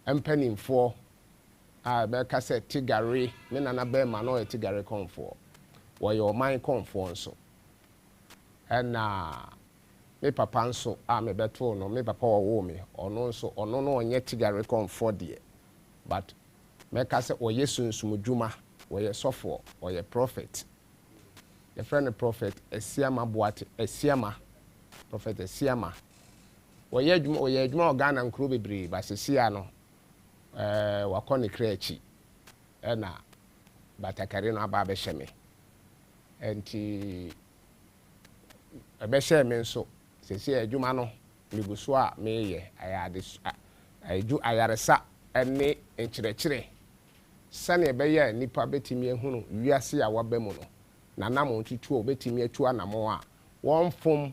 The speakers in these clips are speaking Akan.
empanimfo be ka se tigare me nana be ma no tigare konfo wo ye oman konfo nso na me papa nso me beto no me papa wo me ono nso ono no onye tigare konfo de but me ka se oye sunsum dwuma wo ye sofo wo ye prophet the friend prophet Esiama Boate Esiama prophet Esiama wo ye dwuma organa nkro bebre ba sesia no wakɔ ne kreachi na batakari no aba be hyeme enti ebe hyeme nso sesi adwuma no meguso a meye aju ayaresa ene enkyerɛkyerɛ sane ebe ye nipa betimi ehunu wiase ya waba mu no nanam ntutu obetimi atu anamo a wonfom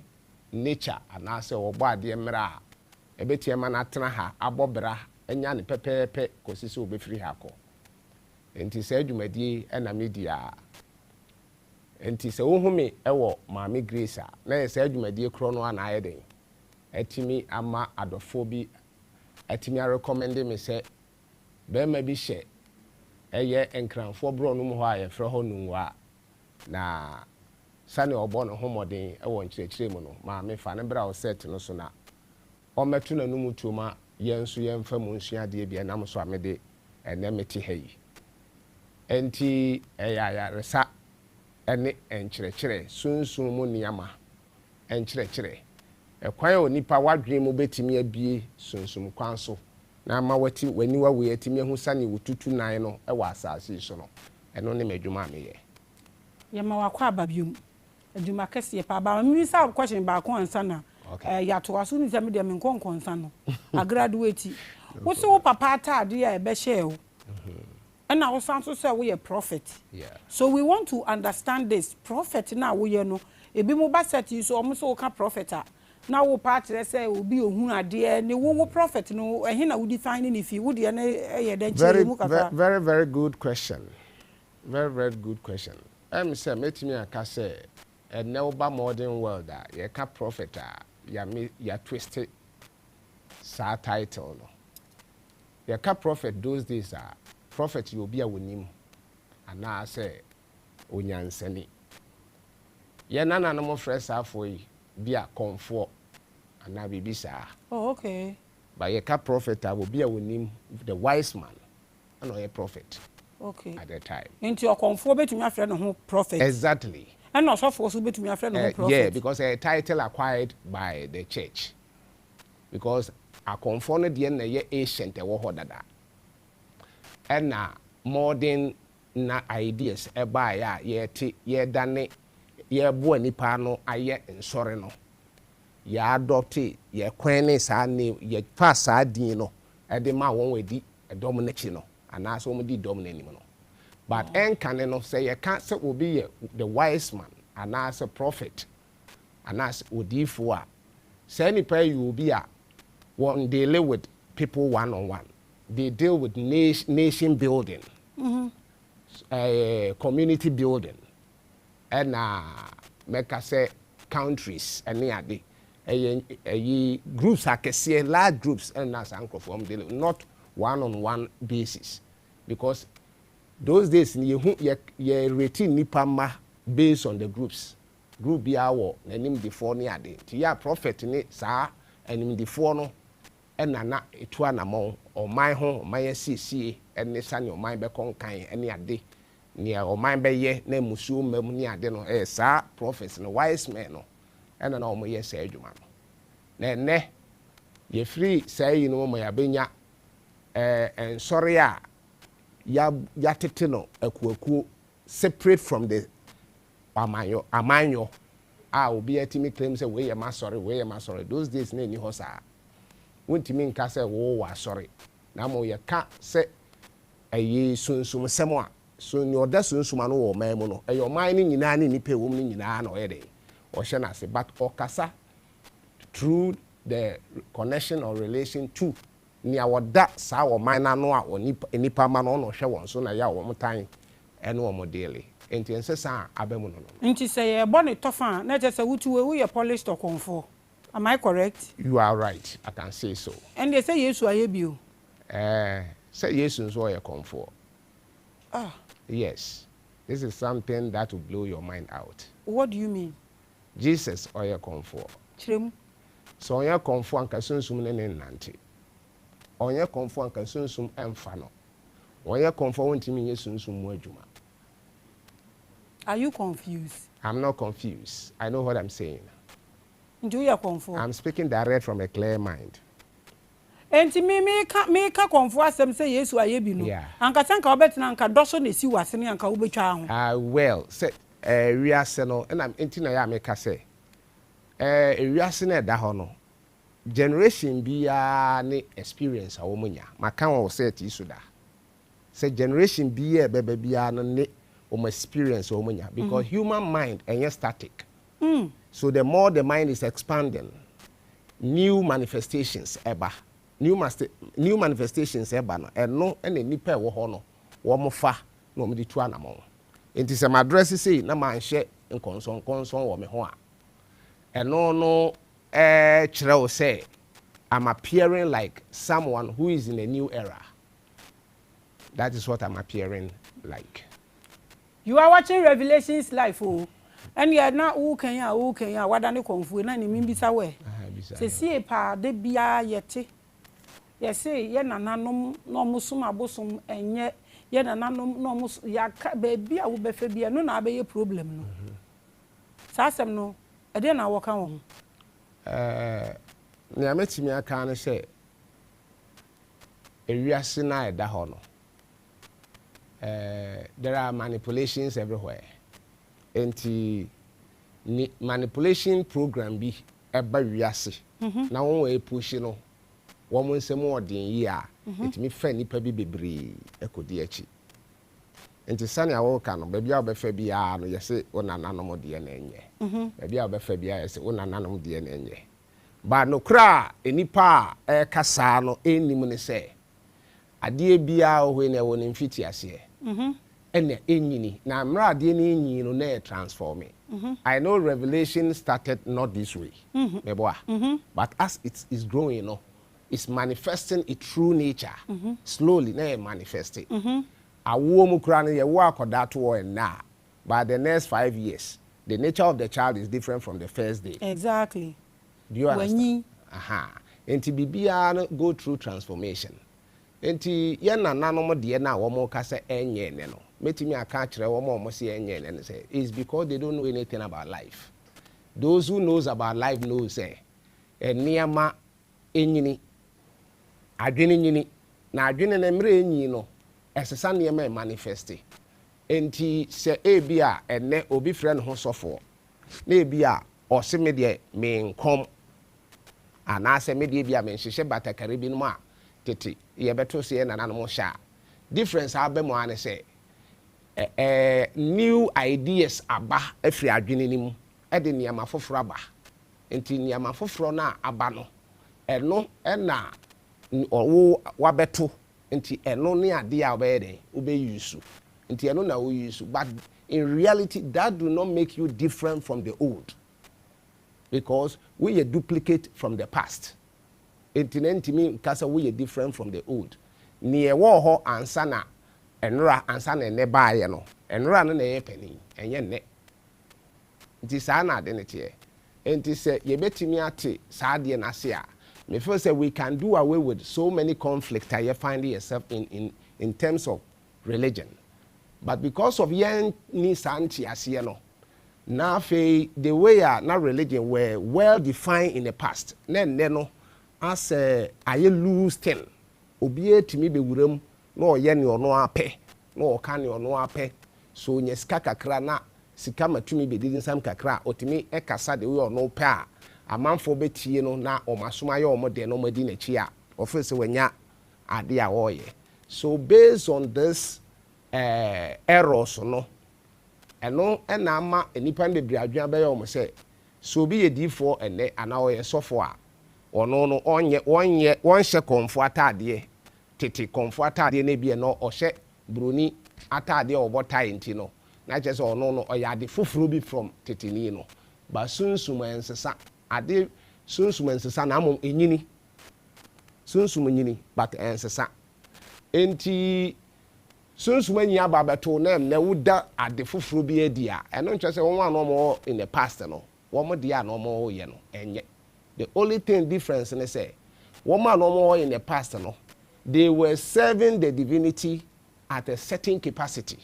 nature anase obo ade mmra ebeti ema na tena ha abobra enya ne pepepe kosisi obefiri ha ko enti se adwumadie na media enti se wohumi ewo Maame Grace na se adwumadie kro no na ayeden atimi ama adofo bi atimi recommend me se be ma bi hye eye enkranfo bro no mu ho aye frɛ ho nunwa na sane obo no homoden ewo nkyerɛkyerɛ mu no Maame fa ne bra o set no so na o metu na numu tuma yensu yemfa mu nsuade bia nam so amede enemeti hayi enti ya resa ene enkyerɛkyerɛ sunsun mu niama enkyerɛkyerɛ ekwan onipa wadwe mu betimi abie sunsun kwan so na ma wati waniwa we atimi hu sane wotutu nan no ewa asase so no eno ne madwuma ameye ye ma wakwa ababium adwuma kese pa ba mi sa question ba ko ansa na ya to aso ni se me de me nkonkonsa no a graduate wo se wo papa atade ya ebe hye o na wo san so say wo ye prophet so we want to understand this prophet na wo ye no ebi mo ba set so o mo so ka prophet a na wo pa atre say obi ohun ade ne wo prophet no ehe na wo define ni fi wo de na ye den che mu kaka very good question very good question say metimi aka say ene wo ba modern world a ye ka prophet a ya twisted sa title no ya ka prophet those days are prophet you be a wonim ana say onyansani ye nana no mo fresh afo yi be a comfort ana bibisa okay but ye ka prophet a be a wonim the wise man and a prophet okay at that time into your comfort betumi afre no ho prophet exactly and also for so betumi afre no ho prophet yeah because a title acquired by the church because a comfort no de na ye ancient e wo hodada and modern na ideas e ba ya ye dane ye bo nipa no aye nsore no ya adopt ye kwen sa ne ye fa sa din no e de ma won wedi edom na chi no ana so mo di dom na nim no but enkane no say ye can say obi the wise man ana as a prophet ana as odifo a say ni pay you be a one deal with people one on one they deal with nation building community building and make us say countries and groups akese large groups and as from not one on one basis because those days you rating nipa ma based on the groups group bi awo na nim before ni ade ti ya prophet ni saa enim before no enana etu anamon oman ho oman siesie ene sane oman be konkan ene ade ni oman be ye na musuo mam ni ade no saa prophets no wise men no ena na omo ye saa adwuma no na ene ye free say no mo ya benya ensore a ya tete no akuakuo separate from the amanyo obi atimi claim say we ye masori those days na ni ho saa wontimi nka say wo wa sorry na mo ye ka say ayi sunsum semo a so ni oda sunsum no wo man mu no ayo man ni nyina ni nipa wo ni nyina na o ye dey o hye na se but okasa through the connection or relation to ni awoda sa wo man na no a nipa ma no no hwe won so na ya wo mutan ene wo modeli enti ensesa abamu no nti say ye bone tofa na je say wutu we ye polished or comfort. Am I correct? You are right. I can say so. And they say yes, I bio. Say yes nso your comfort. Ah. Yes. This is something that will blow your mind out. What do you mean? Jesus or your comfort. Chirem. So your comfort and kasunsum ne nante. On your comfort and kasunsum emfano. On your comfort wontimi yesunsum mu adwuma. Are you confused? I'm not confused. I know what I'm saying. Do you comfort? I'm speaking direct from a clear mind. Enti me ka konfo asem say Yesu aye bi no. Anka sanka obetina anka doso na si wase ne anka wobetwa ho. Well, say wiase no na enti na ya meka say wiase na da ho no. Generation bia ne experience a wo munya. Maka wo say ti so da. Say generation bia bebe bia no ne o experience wo munya because human mind enye static. So the more the mind is expanding, new manifestations eba. New manifestations eba no eno ene nipa wo ho no wo mo fa no mo di tu anamo enti se my address say na man hye nkonson wo me ho a eno no kire wo say I'm appearing like someone who is in a new era. That is what I'm appearing like. You are watching Revelations live and you are not who can ya wadane konfu na ni mimbisa we se sie pa de bia yete. Yes, say, ye nananom no musum abosom enye ye nananom no mus ya baby a wo befa bia no na abe problem no. Sasem no e de na wo kan wo. Ne ametimi aka ne say ewiase na e da ho no. There are manipulations everywhere. Enti manipulation program bi eba wiase. Na won we push no. Woman nsem odin yi a etimi fa nipa bi bebre ekodi achi enti sane a wo ka no ba bia obefa bia no yese onananom de na enye ba bia obefa bia yese onananom de na enye ba no kra enipa kasa no enim ne se ade bia ohwe na wo ne mfiti ase ene enyini na mra ade na enyi no na transform I know revelation started not this way but as it is growing no is manifesting its true nature slowly na manifesting awo mu kura no ye wo akoda to and na by the next 5 years the nature of the child is different from the first day. Exactly. Do you understand? Enti bibia no go through transformation. Enti ye nananom de na wo mo ka se enye ne no metimi aka kire wo mo se enye ne say is because they don't know anything about life. Those who knows about life know say eniama enyini adwene nyini na adwene na mre enyi no esesa ne ma manifest enti se ebia ene obi frɛ ne ho sɔfo na ebia ɔse me de me nkom ana se me de bia me nhyehyɛ batakare bi no ma tete ye beto se na nanom hya difference abemu ane se new ideas aba afiri adwene ni mu e de niam afoforo aba enti niam afoforo na aba no eno na owo wabeto nti eno ne ade a obeyede obeyusu nti eno na wo use but in reality that do not make you different from the old because we are duplicate from the past nti me kasa we are different from the old ne ewo ho ansa na enra ansa na ne baaye no enra no na ye pani enye ne nti saa na ade ne tie nti se ye betimi ate saa de na se a me feel say we can do away with so many conflicts that you find yourself in terms of religion. But because of yen ni santi asiye no, na fe the way na religion were well defined in the past. No as aye loose thing. Obiye timi be wuram no ye ni ono ape, no ka ni ono ape. So nye sika kakra na sika matumi be didin sam kakra otimi ekasa de we ono pe a amanfo betie no na omasoma ye omode no madi na chi a ofese wanya ade a woye. So based on this errors no eno na ama enipa bebre adwan be ye omo se so bi ye difo ene ana oye sofo a ono no onye konfo atade tete konfo atade na bi no ohye broni atade obotai nti no na che se ono no oya de foforo bi from tete ni no ba sunsum ensesa ade sunsum ensesa na amom enyini sunsum nyini but ensesa enti sunsuma nyi aba beto na woda ade foforo bi adia eno nche se won no mo in the past no wo mo dia no mo ye no enye. The only thing difference is say woman no more in the past no they were serving the divinity at a certain capacity,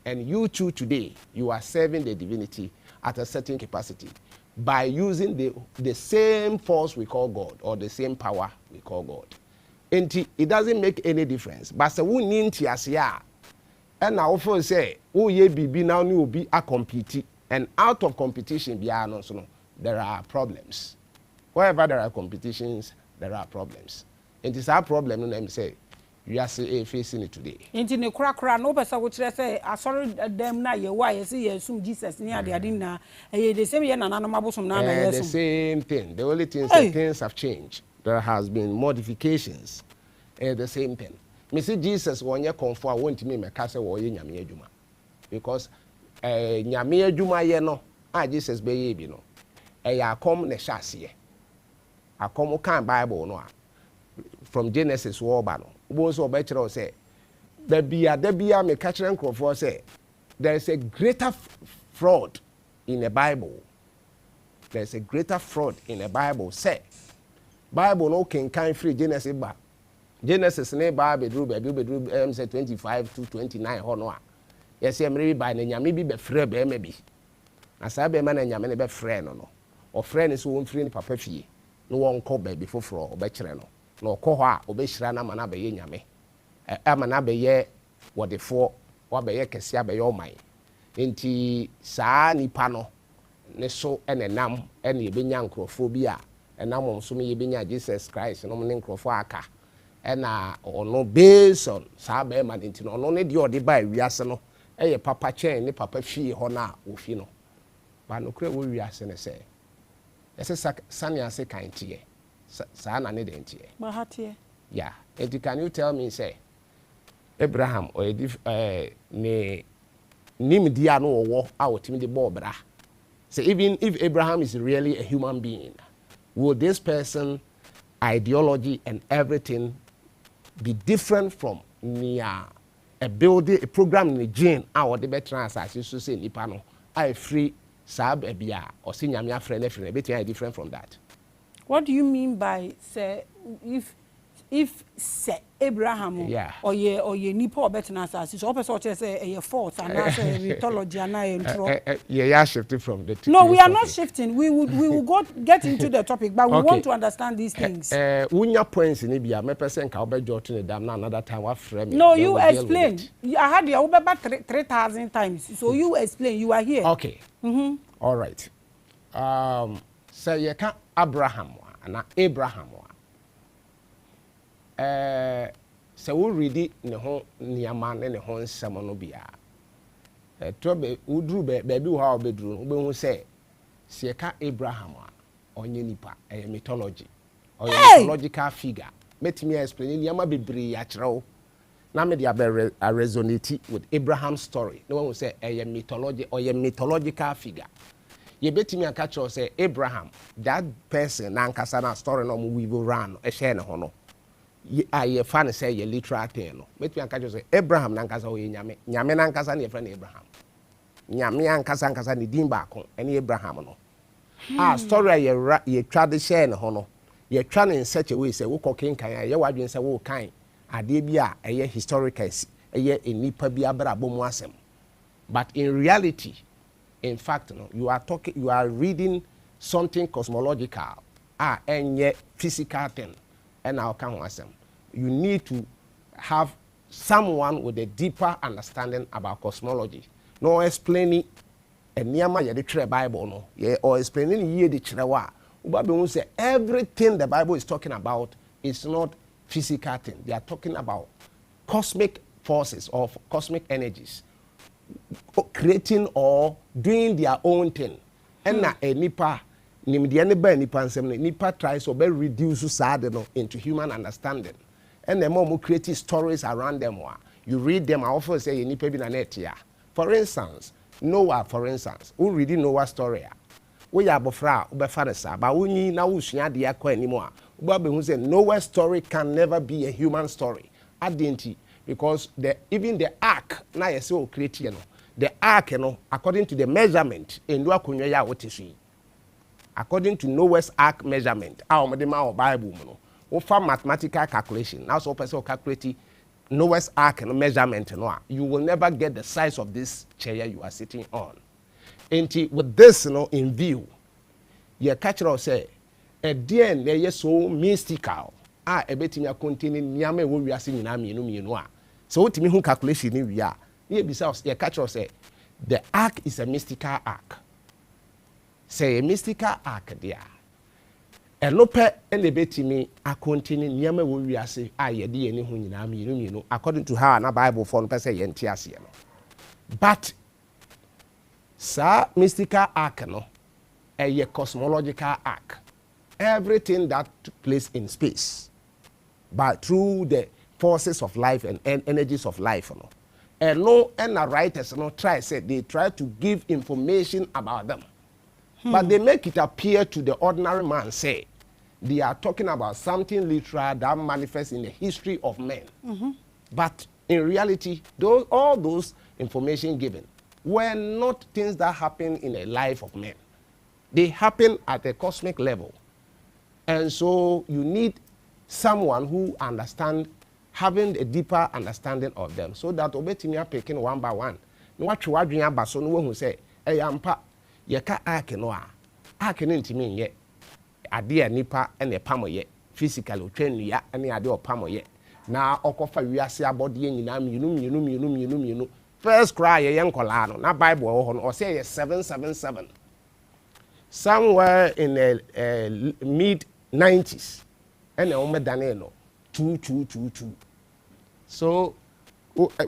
and you too today you are serving the divinity at a certain capacity by using the same force we call God, or the same power we call God. And it doesn't make any difference. But so we need to asia and now for say oh ye be now you will be a compete, and out of competition there are problems. Wherever there are competitions, there are problems. And it's our problem, and them say, you are facing it today. Into the crack, no person would say, I saw them now, you why, see, assume Jesus near the Adina, and the same year, and I'm the same thing. The only thing is that things have changed. There has been modifications. The same thing. Me see Jesus, when you come for, won't me, my castle or in Yamia Juma. Because Yamia Juma, you know, Jesus be, you know, a come ne chassis. I come can Bible no from Genesis war bano. Bones or better say there be a me catcher and for say there is a greater fraud in the Bible. There is a greater fraud in the Bible. Say Bible no can free Genesis ba. Genesis ne bedroom say 25 to 29 hono. Yes, I'm ready by nyame bi be free be maybe. Asa be man nyame ne be free no. Or friend is won free ni papa fie. No one call baby for or bechere no. No call her or beshra na mana be nyame. Amana be ye what the four or be ye kesia be your mind. Enti saa nipa no ne so enenam ene ye benya nkrofobia enam so me ye benya Jesus Christ no me nkrofo aka. Ena ono based on saa be man enti no ono ne de ode ba wiase no eye papa chen ne papa fie ho na ofi no. Ba no kure wo wiase ne say ese sanya se kantie sa na ne dentie ma hatie yeah. And can you tell me say Abraham or ne nim dia no wo out me the bobra say even if Abraham is really a human being, would this person ideology and everything be different from near a building a program in the gene our the better as you say nipa no I free sab ebia or see nyame friend everything different from that? What do you mean by say if say Abraham or ye nipa or better as so person say a fault and say mythology and yeah shifting from the no we are not shifting we will get into the topic but we want to understand these things unya points in bia me person ka obejo to them now another time what frame no you explain I had your over 3,000 times so you explain you are here okay all right say you can Abraham and Abraham so we read ne ho niama ne ho nsem no bia to be udru baby wo ha obedru no be hu say se ka Abraham onye nipa mythology or mythological figure metimi explain niama bebre ya kireo na me dia be resonate with Abraham's story no one say mythology or mythological figure ye betimi aka kireo say Abraham that person na nkasa na story no mo weave around e share ne ho no I fan say ye literal thing no betumi aka kireo say Abraham na nkasa o ye nyame na nkasa na ye friend Abraham nyame ankasa nkasa ne din ba ko ene Abraham no story ye tradition ho no ye twa in such a way say wo kokin kan ye wadwen say wo kan ade bi a eye historical eye enipa bi abrabo mu asem but in reality in fact no you are reading something cosmological enye physical thing and how can asem you need to have someone with a deeper understanding about cosmology no explaining eniyama ye the Bible no ye or explaining ye the chirewa ubabe won say everything the Bible is talking about is not physical thing. They are talking about cosmic forces or cosmic energies creating or doing their own thing and na nipa nimde ne ba nipa nsem nipa tries to be reduce sad no into human understanding and the more create stories around them you read them I often say nipa bi na net ya. For instance Noah, for instance, who read Noah's story. We are bofra, ubefaresa, but we na usua de akwa anymore. Ubabe who say Noah's story can never be a human story. Adenti, because even the ark na yesi o create no the ark no according to the measurement endu akonwa ya wotesu according to Noah's ark measurement our ma Bible no wo fa mathematical calculation now so person calculate Noah's ark no measurement no you will never get the size of this chair you are sitting on. And with this in view you catch us say a dear na so mystical a betimi containing nyame wo wiase nyina mienu a so wotimi hu calculation ni wi a ye bisa you catch us say the ark is a mystical ark. Say a mystical ark there. Elope ene betimi akontini nyama wo wiase a ye de ene hu nyina mienu according to how na Bible for no person ye ntiase no. But sa mystical ark no a cosmological ark. Everything that took place in space but through the forces of life and energies of life no. And no and the writers no try to give information about them. But they make it appear to the ordinary man, say, they are talking about something literal that manifests in the history of men. But in reality, all those information given were not things that happen in the life of men. They happen at a cosmic level. And so you need someone who understands, having a deeper understanding of them, so that obetimia picking one by one. No what you are doing about so no one who say, hey, yeka ark no a ark no ntimi ye ade a nipa e na pamo ye physically otwan ya ane ade opamo ye na okofa wiase abode nyina mienu first cry ye nkola no na Bible ho no o say ye 777 somewhere in the mid 90s and o medane no 2222 so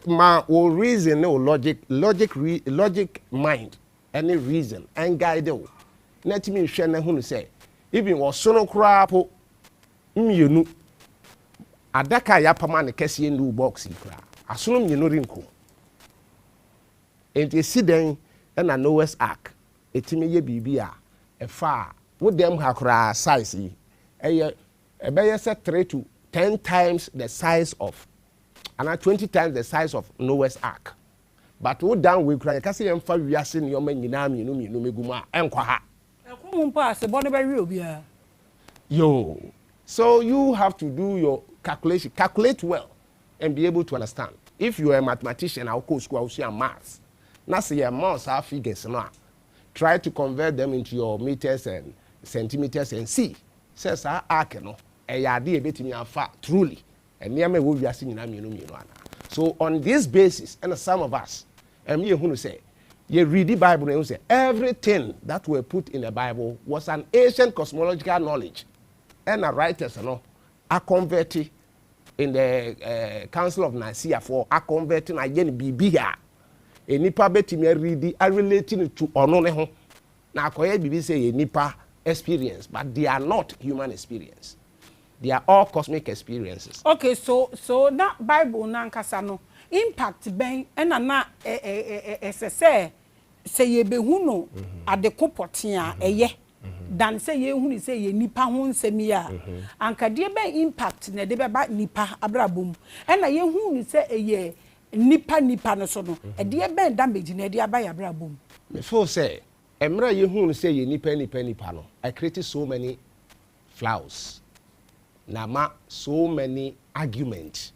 my reason no logic mind any reason and guide you. Let me share na hunu say even was sono kra po mienu adaka ya pama ne kese ndu box kra asono mienu rinko enti siden na Noah's ark etime ye bibia e fa wo dem ha kra size yi eye say 3 to 10 times the size of and 20 times the size of Noah's ark. But what down we cry kasi yem fa wiase ne yoma nyina mienu meguma enkwa ha ekwumpa se bone be wi obia yo so you have to do your calculate well and be able to understand. If you are a mathematician I go school I see maths na say your maths are figures no try to convert them into your meters and centimeters and see says ark no e ya de betimi afa truly and near me wo wiase nyina mienu ana. So on this basis and some of us and me who say you read the Bible and you say everything that were put in the Bible was an ancient cosmological knowledge and the writers are converted in the Council of Nicaea for are converting again bibi here a nipa betimi read are relating to ono ne ho na akoye bibi say nipa experience but they are not human experience. They are all cosmic experiences. Okay, so na Bible na nkasa no impact ben na say ye behu no ade kopoten a eye dan say ye hu ni say ye nipa ho nsemi a anka de ben impact na de beba nipa abrabom na ye hu ni say ye nipa no so no e de ben damage na de aba ya abrabom. Me feel say emra ye hu ni say ye nipa no I created so many flaws. Nama so many arguments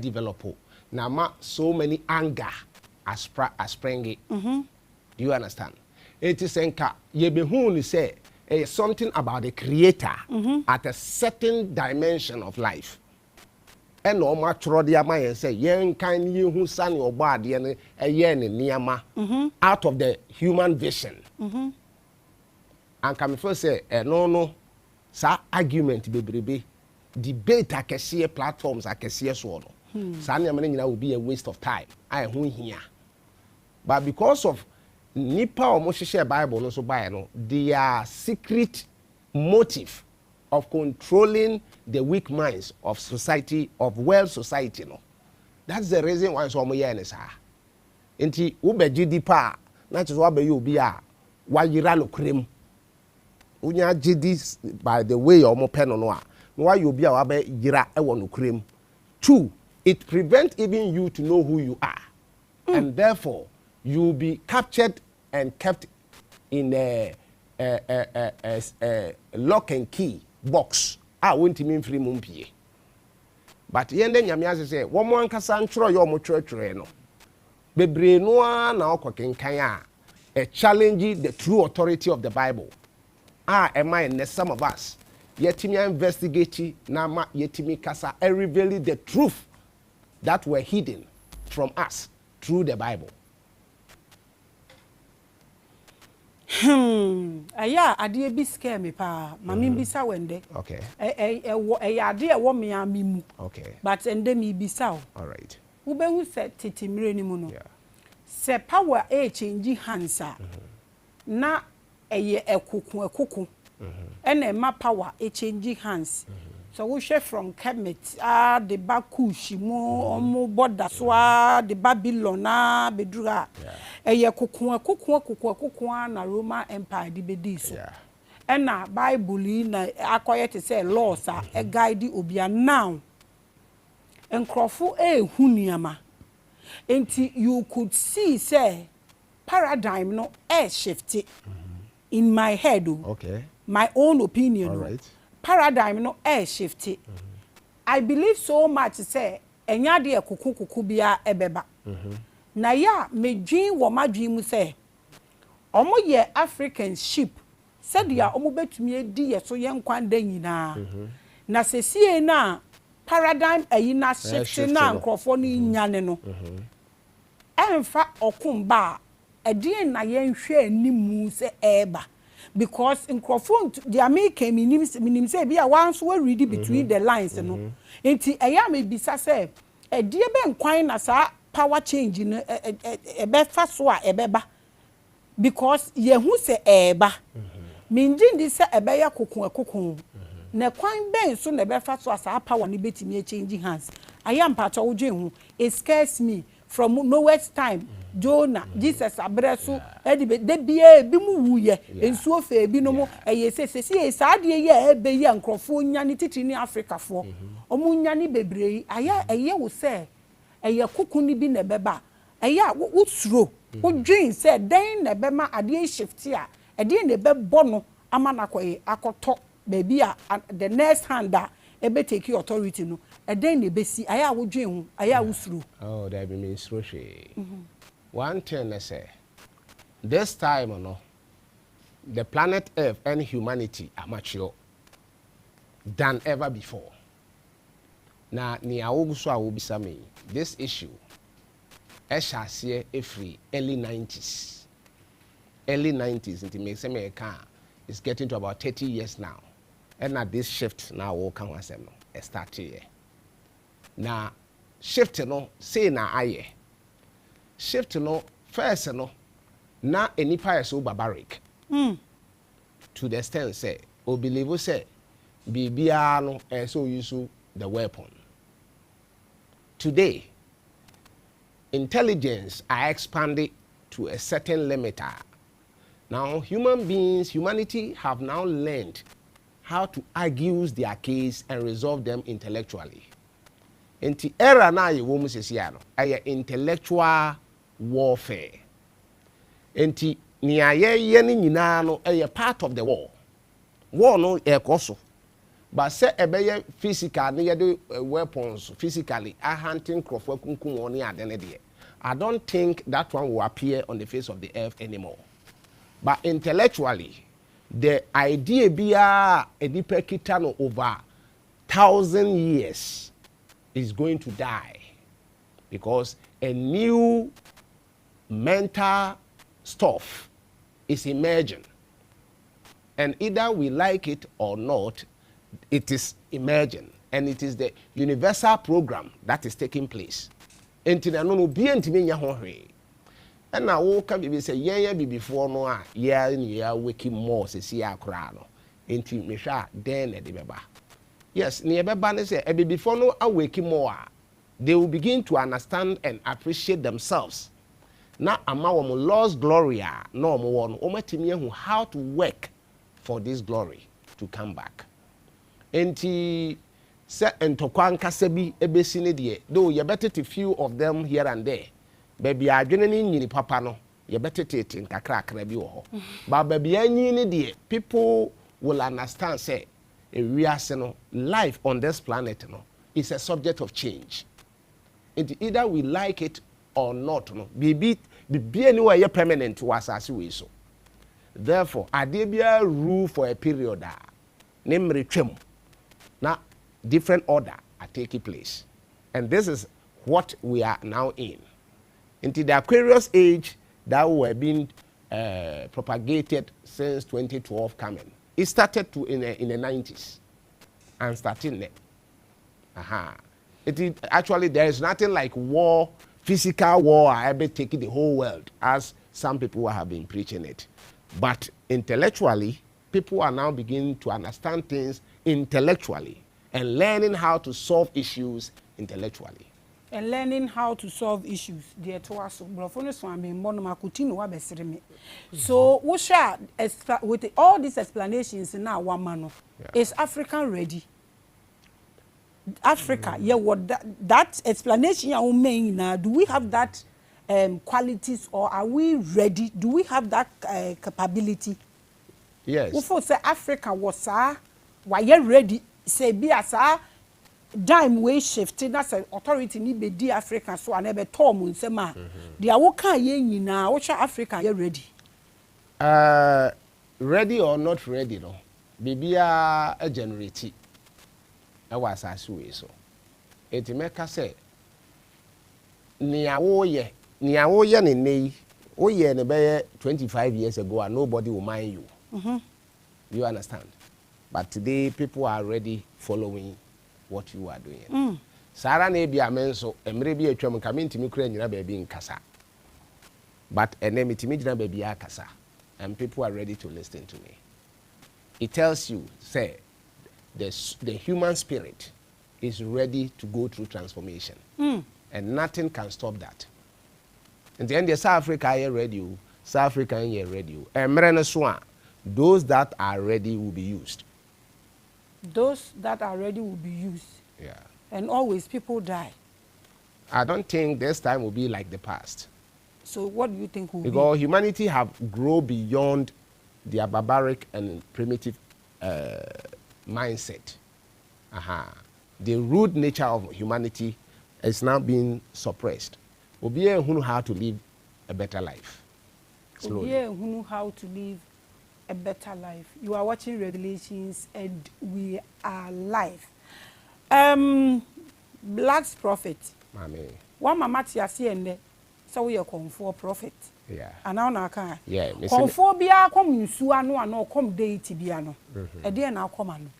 develop. Nama so many anger as spring. Do you understand? It is enka yebehun say something about the creator at a certain dimension of life. And no much rodiama and say yen kind you who san your body and a yen niyama out of the human vision. And come first say no sa argument bebrebe debate akese platforms akese so no sa na me nyina will be a waste of time I hu hia but because of nipa o mo hwehwe Bible no so buy no their secret motive of controlling the weak minds of society of world society no that's the reason why so mo ye ne sa enti wo be gidipa na che so abaye obi a wa yira no krem unya gidi by the way o mo pe no no a no why you be a wabe yira e wo no krem 2 it prevents even you to know who you are. And therefore, you'll be captured and kept in a lock and key box. I won't mean free mumpie. But yende nyame say, "Wo mo ankasa ntro yo mo twerɛtwerɛ no. Bebre no na okɔkenkan a challenge the true authority of the Bible. Am I in some of us? Yetimi investigate na ma yetimi kasa and reveal the truth that were hidden from us through the Bible." Aya ade bi scare me pa mami bisa wende. Okay. Ade e wo me amimu. Okay. But ende mi bisa o. All right. Wo be hu se titimire ni mu no. Yeah. Se power change hands a na eye ekukun ene ma power change hands. So we share from Kemet the Bakushi mo omo border so the Babylon bedruga eye kukun na Roman Empire di bedi so na Bible na akoye te say laws a guide obia now enkrofo hu niama enti you could see say paradigm no shifted in my head. Okay. My own opinion. All right. Paradigm no shifted. I believe so much say enya de kuku bia ebeba. Na ya medwin wo madwin mu say omo ye African sheep said ya omo betumi edi ye so ye nkwanda nyina. Na sesie na paradigm ayi na shift na nkrofo ni nyane no. Emfa okumba edin na ye nhwe animu se eba. Because in Crawford, the American minim say be a once we read between the lines, you know. Enti eya me bisa say e die be nkwan na sa power change no e be fa so a e beba. Because ye hu say eba. Minjin di say e be ya kokon. Na kwan ben so na be fa so sa power ni betimi change hands. Aya mpacha wo dwen hu. It scares me from Noah's time. Jonah, Jesus abreso edi de bia bi mu wuye ensuo fe bi no mo eye se saade ye ebe ye nkrofo nyane titiri ni Africa fo omu nyane bebrei aya eye wo se eye kokuni bi na beba aya wo suro wo dwen se den na be ma ade shift a ede na be bo no ama na koye akoto baby a the next hand a ebe take authority no eden na be si aya wo dwen hu aya wo suro. Oh, that be means roche. One thing I say, this time, no, the planet Earth and humanity are mature than ever before. Now, this issue, I shall see every early 90s. Early 90s, into me say it's getting to about 30 years now. And now this shift now will come and say no, it start here. Now, shift no, say na aye. Shift no first no na enipa is so barbaric to the extent say o believe say bibia no so use the weapon. Today intelligence are expanded to a certain limit. Now humanity have now learned how to argue their case and resolve them intellectually. Enti era na ye wo mu sesia no aye intellectual warfare. Enti ni aye ni nyina no part of the war. War no ekoso. But say ebeye physical ne ye weapons physically a hunting crofo kunkun oni adene de. I don't think that one will appear on the face of the earth anymore. But intellectually, the idea bia edipe kita no over 1,000 years is going to die because a new mental stuff is emerging, and either we like it or not, it is emerging, and it is the universal program that is taking place. Enti no bi ntimi nya ho hwe and na wo ka bi say yen bi before no a ya ni ya weki more se si akra no enti me hwa den na de beba. Yes, ni beba ne say e before no aweki more, they will begin to understand and appreciate themselves. Na ama wo lost glory no mo won o matimi ehu how to work for this glory to come back. Enti se entokwa nkasa bi ebesi ne de though you better to few of them here and there baby adwene ne nyini papa no you better tete nkakra akra bi wo ho ba baby anyi ne de people will understand say we are no life on this planet no is a subject of change. Either we like it or not no be anywhere you permanent to asase we so therefore adebia rule for a period name twem na different order are taking place, and this is what we are now in into the Aquarius age that were being propagated since 2012 coming. It started to in the 90s and starting there. It is actually there is nothing like war, physical war ever taking the whole world as some people have been preaching it. But intellectually, people are now beginning to understand things intellectually and learning how to solve issues intellectually. And learning how to solve issues. Dear to us, Brofonos, I mean, Monomakutino, Wabesreme. So, we shall, with all these explanations now, one man, is African ready? Africa, yeah, what that explanation you mean now? Do we have that qualities, or are we ready? Do we have that capability? Yes. Before say Africa was why you ready? Say be as dime way shifting that's an authority ni be di Africa so anebe tom nsema dia wo kan ye nyina wo hwa Africa you ready ready or not ready no bibia a generate e was aswe so enti meka say nia wo ye ne nei wo ye ne be 25 years ago and nobody will mind you. You understand? But today people are already following what you are doing. Sara na bia menso emre bi atwam ka mentimi kura nyina ba bi nkasa. But enemy timi gina ba bi akasa, and people are ready to listen to me. It tells you say the human spirit is ready to go through transformation. And nothing can stop that. In the end of South Africa are ready, South Africa are ready. Emre no so those that are ready will be used. Those that are ready will be used. Yeah. And always people die. I don't think this time will be like the past. So what do you think will because humanity have grown beyond their barbaric and primitive mindset. The rude nature of humanity is now being suppressed. We know how to live a better life. Slowly. We know how to live a better life. You are watching Revelations and we are live. Black's prophet. Maame. One mama tiasi ende. So we are comfort prophet. Yeah. And now na kan. Yeah. Comfort biya come nsu ano come date biya no. E dey na come ano.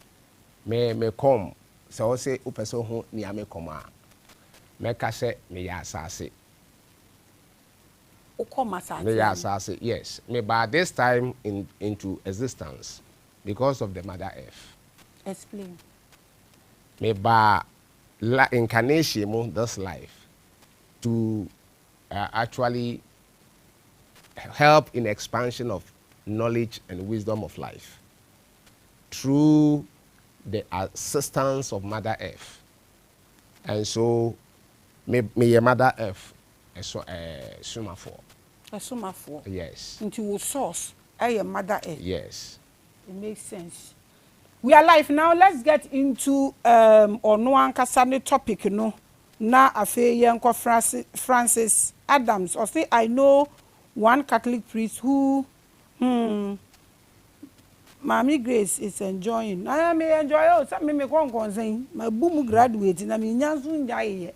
Me come. So say upeso ho ni ame come a. Me ka se me ya asase. Me ya asase. Yes. Me by this time into existence because of the Mother Earth. Explain. Me by incarnation this life to actually help in expansion of knowledge and wisdom of life through the assistance of Mother Earth. And so me Mother Earth summa for. A summa for. Yes. Into source. Mother Earth. Yes. It makes sense. We are live now. Let's get into Onoan Kasane topic, you know. Na afe yenko Francis Adams. Or say I know one Catholic priest who Maame Grace is enjoying. I may enjoy oh, some me concern. My boom graduate na me nyansu njai.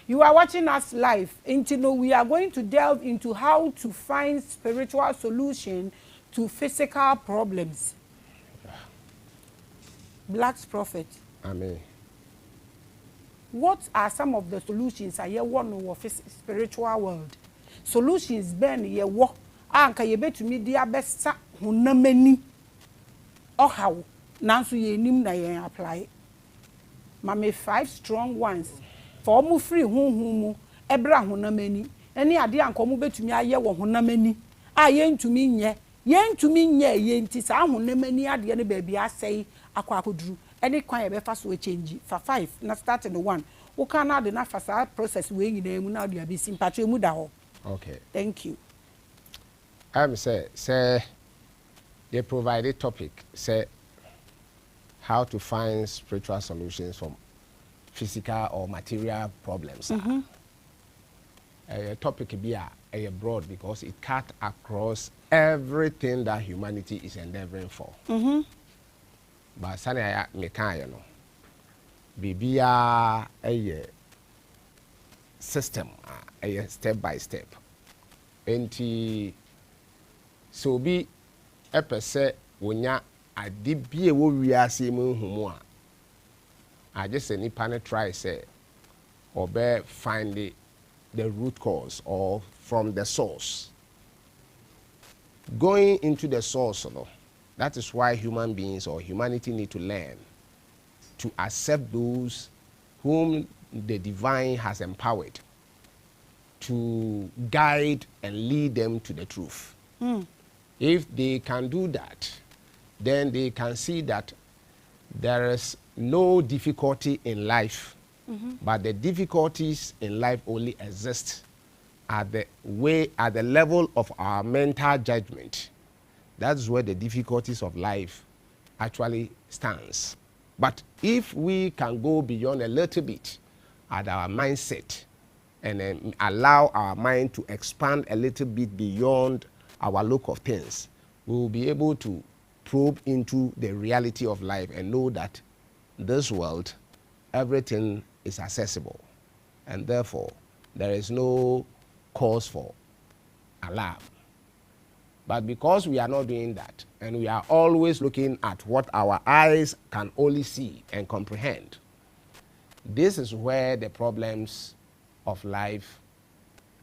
You are watching us live. Until we are going to delve into how to find spiritual solution to physical problems. Black's prophet. Amen. What are some of the solutions I hear one of spiritual world? Solutions ben ye wo anka ye betumi dia besa honamani ohaw nanso ye nim na ye apply. Mame 5 strong ones for mu free honhum ebra honamani ene ade anka mu betumi aye wo honamani a ye ntumi nye ye ntumi nye ye nti sa honamani ade ne ba bia sei akwakoduru any kwan be fast we change for 5 na start in 1 wo kan na de na fast process we nyina mu na de be simpatwe mu da ho. Okay, thank you. Say they provide a topic, say how to find spiritual solutions from physical or material problems. A topic be a broad because it cut across everything that humanity is endeavoring for. But sana me kan you know bibia a system a step by step. Enti so be a pese wonya adibie wo wiase mu humu a I just say nipa ne try say or be find the root cause or from the source. Going into the source, you know, that is why human beings or humanity need to learn to accept those whom the divine has empowered to guide and lead them to the truth. If they can do that, then they can see that there is no difficulty in life, but the difficulties in life only exist at the level of our mental judgment. That's where the difficulties of life actually stands. But if we can go beyond a little bit at our mindset and then allow our mind to expand a little bit beyond our look of things, we will be able to probe into the reality of life and know that this world, everything is accessible, and therefore there is no cause for alarm. But because we are not doing that, and we are always looking at what our eyes can only see and comprehend, this is where the problems of life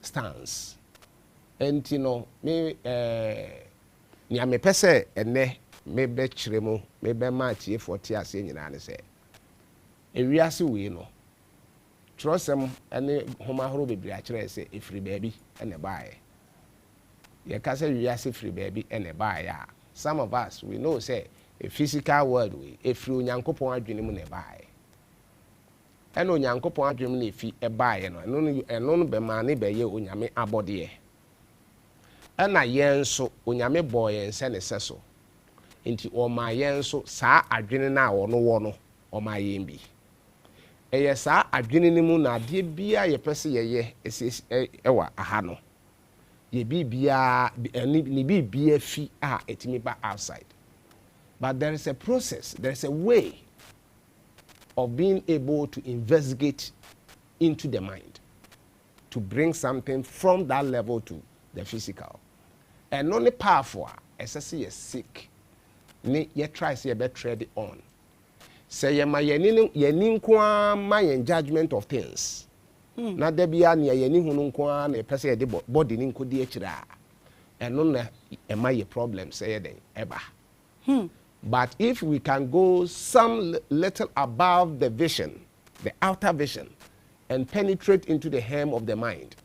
stands. And you know, me me pese ene me be chiremu me be machi 40 ase nyina ne se ewiase we no trosem ene homa horo bebiri a kire se efiri baabi ene baaye ye ka se wiase free baabi ene baaye a some of us we know say a physical world we efiri onyankopon adwene mu ne baaye ene onyankopon adwene mu ne efi e baaye no eno no be ma ne be ye onyame abode ena yenso onyame boy ense ne seso nti o ma yenso saa adwene na wo no o ma yembi eye saa adwene ni mu na de bia ye pese ye ewa aha no ye bibia ni bibia fi a etimi ba outside, but there is a process, there is a way of being able to investigate into the mind to bring something from that level to the physical. And only powerful as I see a sick ni ye try say be tread on say ye ma ye kwa my judgment of things na da bia ne ye ni hunu kwa na pese ye de body ni nkodi akira eno na e ma ye problem say den eba. But if we can go some little above the vision, the outer vision, and penetrate into the hem of the mind,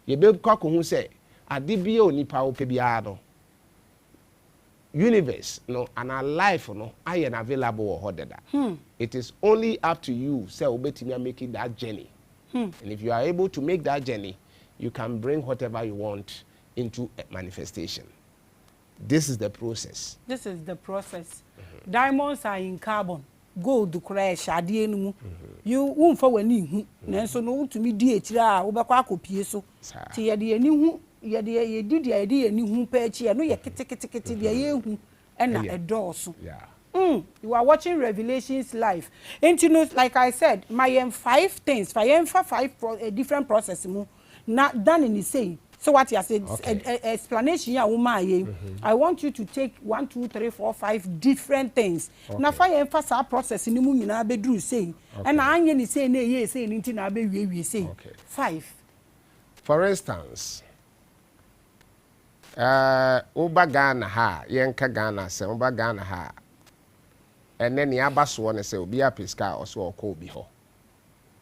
ye be kwa ko hu say adibia onipa wo pe bia no universe no and our life no I am available or it is only up to you say obetimi making that journey. And if you are able to make that journey, you can bring whatever you want into a manifestation. This is the process. This is the process. Diamonds are in carbon. Gold crash adie no mu. You won for wani hu. Nanso no utumi di etira wo bekwa akopie so. Ti ye de ani hu, ye de ye di de ye ani hu pa echi no ye kete de ye hu na edoso. Yeah. You are watching Revelations live. And you know, like I said, my 5 things, 5 different processes not done in the same. So what you said, explanation ya woman. I want you to take 1, 2, 3, 4, 5 different things. Now if I emphasize process in the moon na be do saying, and I any say na ye say anything na be we say. 5. For instance, Oba Ghana ha, yenka Ghana se Oba Ghana ha. And then the abaso ne say obia pesca or so ko bi ho.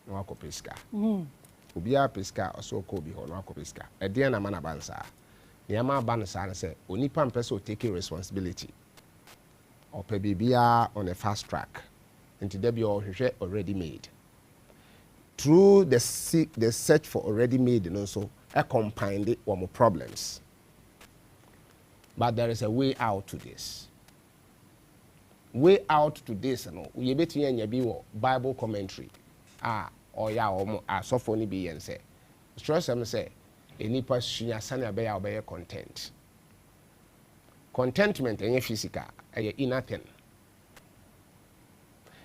No akọ pesca. Obia pesca or so ko bi ho no akọ pesca. E de na mana bansa. Ne ma bansa na say onipa mpese o take responsibility. Or pe bibia on a fast track. Into there be already made. Through the search for already made, and also accompanied it with problems. But there is a way out to this. Way out to this, you know. We bet you be Bible commentary. Or so funny be and say. Stress them say, any person sanya be content. Contentment any physical, any inner thing.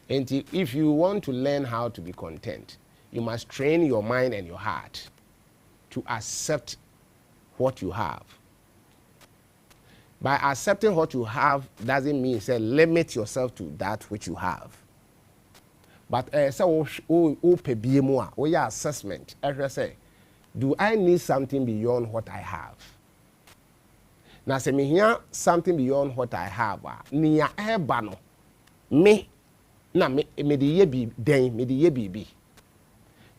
And if you want to learn how to be content, you must train your mind and your heart to accept what you have. By accepting what you have doesn't mean say limit yourself to that which you have. But so your assessment, say, do I need something beyond what I have? Now say me here something beyond what I have. Niya ebano me na me the ye be den me the ye be.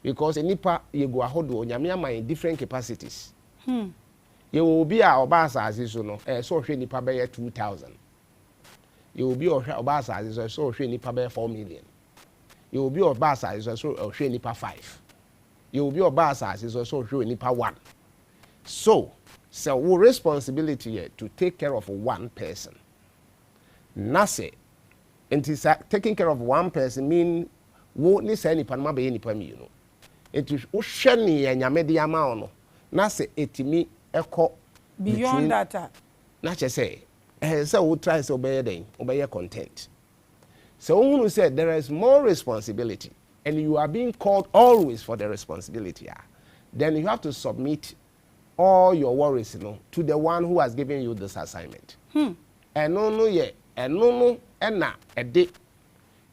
Because nipa ye go ahodo nyame ama different capacities. You will be our boss as is no so hwe nipa be 2,000. You will be our boss as is so hwe nipa be 4 million. You will be our boss as is so hwe nipa 5. You will be our boss as is so hwe nipa 1. So our responsibility here to take care of one person. Nase and taking care of one person mean won't ni say nipa ma be nipa mi no. It is usheni ya nyame de ama no. Nase etimi eko beyond that. Na che say so we try so obey content. So when say there is more responsibility and you are being called always for the responsibility, then you have to submit all your worries, to the one who has given you this assignment. And a day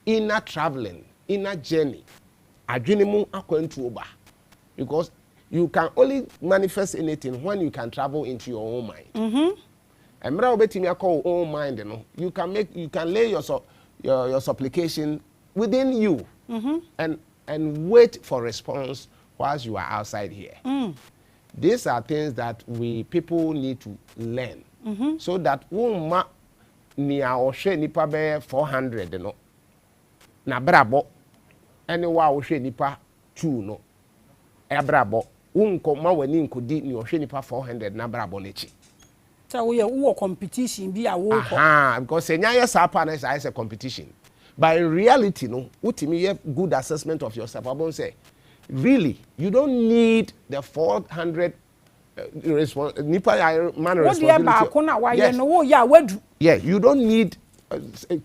inner traveling, inner journey, because you can only manifest anything when you can travel into your own mind. And call own mind, you can lay your supplication within you and wait for response whilst you are outside here. These are things that people need to learn, so that ma ni a ohwe nipa be 400 no na brabo ene wa ohwe nipa 2 no e brabo unko ma wani nkodi ni ohwe nipa 400 na brabo nechi. So we are competition be a wo because enya yes partners is a competition. But in reality no utimi have good assessment of yourself. I won't say really you don't need the 400 nipa man responsibility. Yeah, you don't need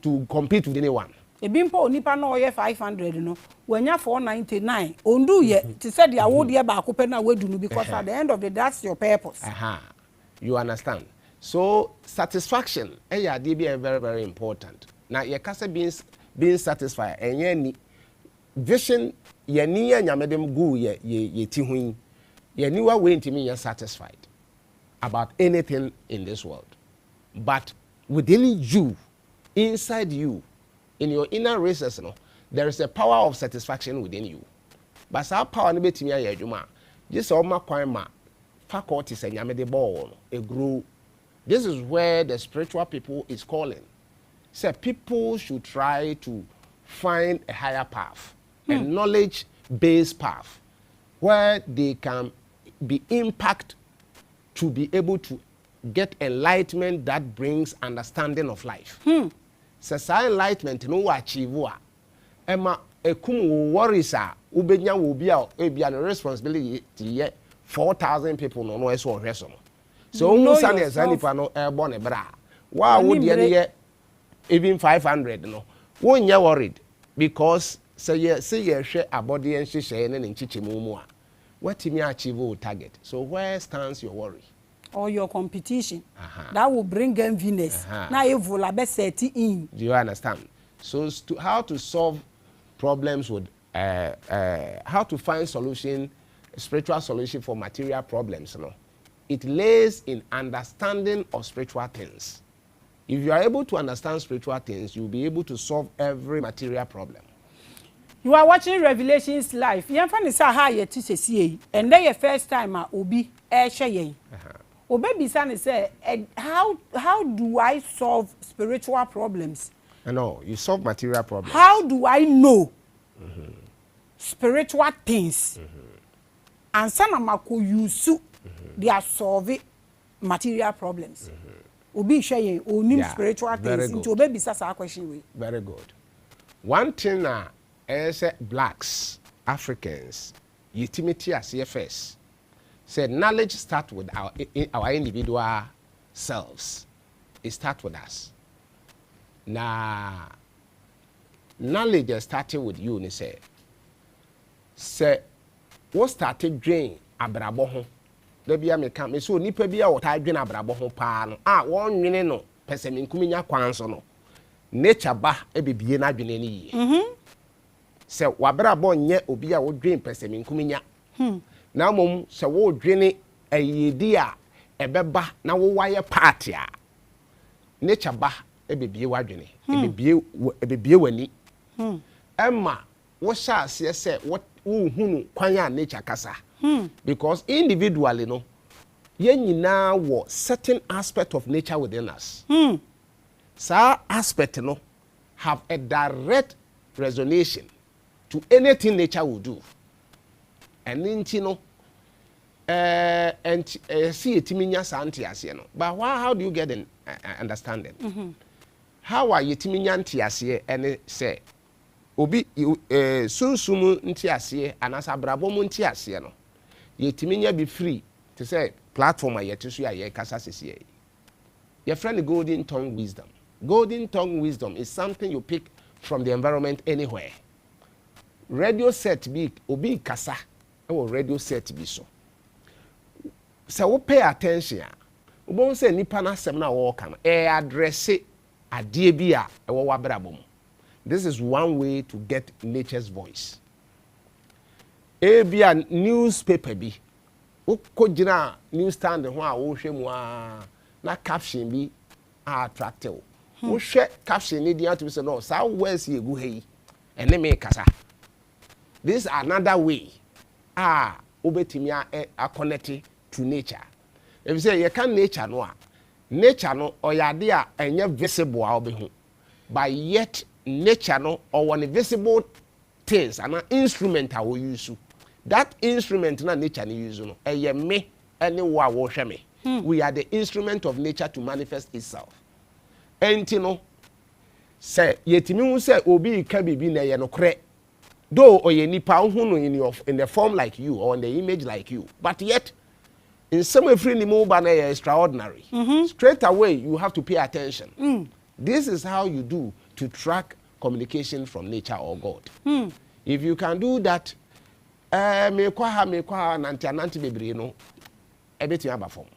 to compete with anyone. Ebimpo nipa na oye 500 no wanya 499 ondu ye ti said ya wo de ba akopɛ na wedu no because at the end of the day that's your purpose. You understand? So satisfaction dey be very very important. Now you can say being satisfied and any vision ye ni nyamedem gu ye ti hu ye ni wa we ntimi ye satisfied about anything in this world. But within you, inside you, in your inner recess, there is a power of satisfaction within you. But our power no betimi aye adwuma. This all my kwama faculties and nyamede ball a grow. This is where the spiritual people is calling. So people should try to find a higher path, a knowledge-based path, where they can be impact to be able to get enlightenment that brings understanding of life. So enlightenment no achieve Emma ekum worries ubenya will be a responsibility 4,000 people no so hweso. So who san exanipa no born e bra. Wa wo de even 500 no. Won ya worried because say ye hwe abode en hwehwe ne nchichemu mu a. What me achieve target. So where stands your worry? Or your competition that will bring enviness. Now if you be set in. Do you understand? So how to solve problems with how to find solution, spiritual solution for material problems, it lays in understanding of spiritual things. If you are able to understand spiritual things, you'll be able to solve every material problem. You are watching Revelations live. You find this how you see, and then your first time obi share. Obebi san say how do I solve spiritual problems? No, you solve material problems. How do I know spiritual things? And sanamako use they are solving material problems. Obi share onim spiritual things into obi sasa question we. Very good. One thing is blacks, Africans, utility as CFS said knowledge start with our individual selves. It starts with us. Now, knowledge is starting with you, say what started drain abrabo ho. There be a me so nipa bi a what I drain abrabo ho pa no. One nwene no pese me nkumi nya kwan so no. Nature ba e bibie na adwene ni yi. Se wabrabo nye obi a wo drain pese me nkumi nya. Na mom se wo dwene ayedi a ebeba na wo waye party a nature ba e bibie wadwene e bibie wani. Emma wo sha ase se wo hunu kwan a nature kasa. Because individually no ye nyina wo certain aspect of nature within us. Sa aspect no have a direct resonation to anything nature will do. And inti no see etiminya santi ase no. But how do you get an understanding? How are yetiminya nti ase and say obi sunsumu nti ase anasa abrabo mu nti ase no. Yetiminya be free to say platform yetusu ya ye kasa sese. Your friend golden tongue wisdom. Golden tongue wisdom is something you pick from the environment anywhere. Radio set be obi kasa or radio set be so. So we pay attention. We won't say nipa na sem na wo kan address adie bi a e wo wabrabom. This is one way to get nature's voice. Ebia newspaper bi ukojina newsstand ho a wo hwe mu a na caption bi attractive. Wo hwe caption ni dia to say no sao words ye gu hei ene me kasa. This is another way obetimi a connect to nature. If you say you can nature no oyade a enye visible a obehu. But yet nature no or one visible things and an instrument I will use. That instrument na nature ni use no. Eye me any wa wo hwe me. We are the instrument of nature to manifest itself. Enti no say yetimi hu say obi ka bibi na ye no kre. Though oye nipa hu no in the form like you or in the image like you. But yet in some way free ni mo ba na extraordinary. Straight away you have to pay attention. This is how you do to track communication from nature or God. If you can do that, me kwa nanti bebre no ebeti aba form.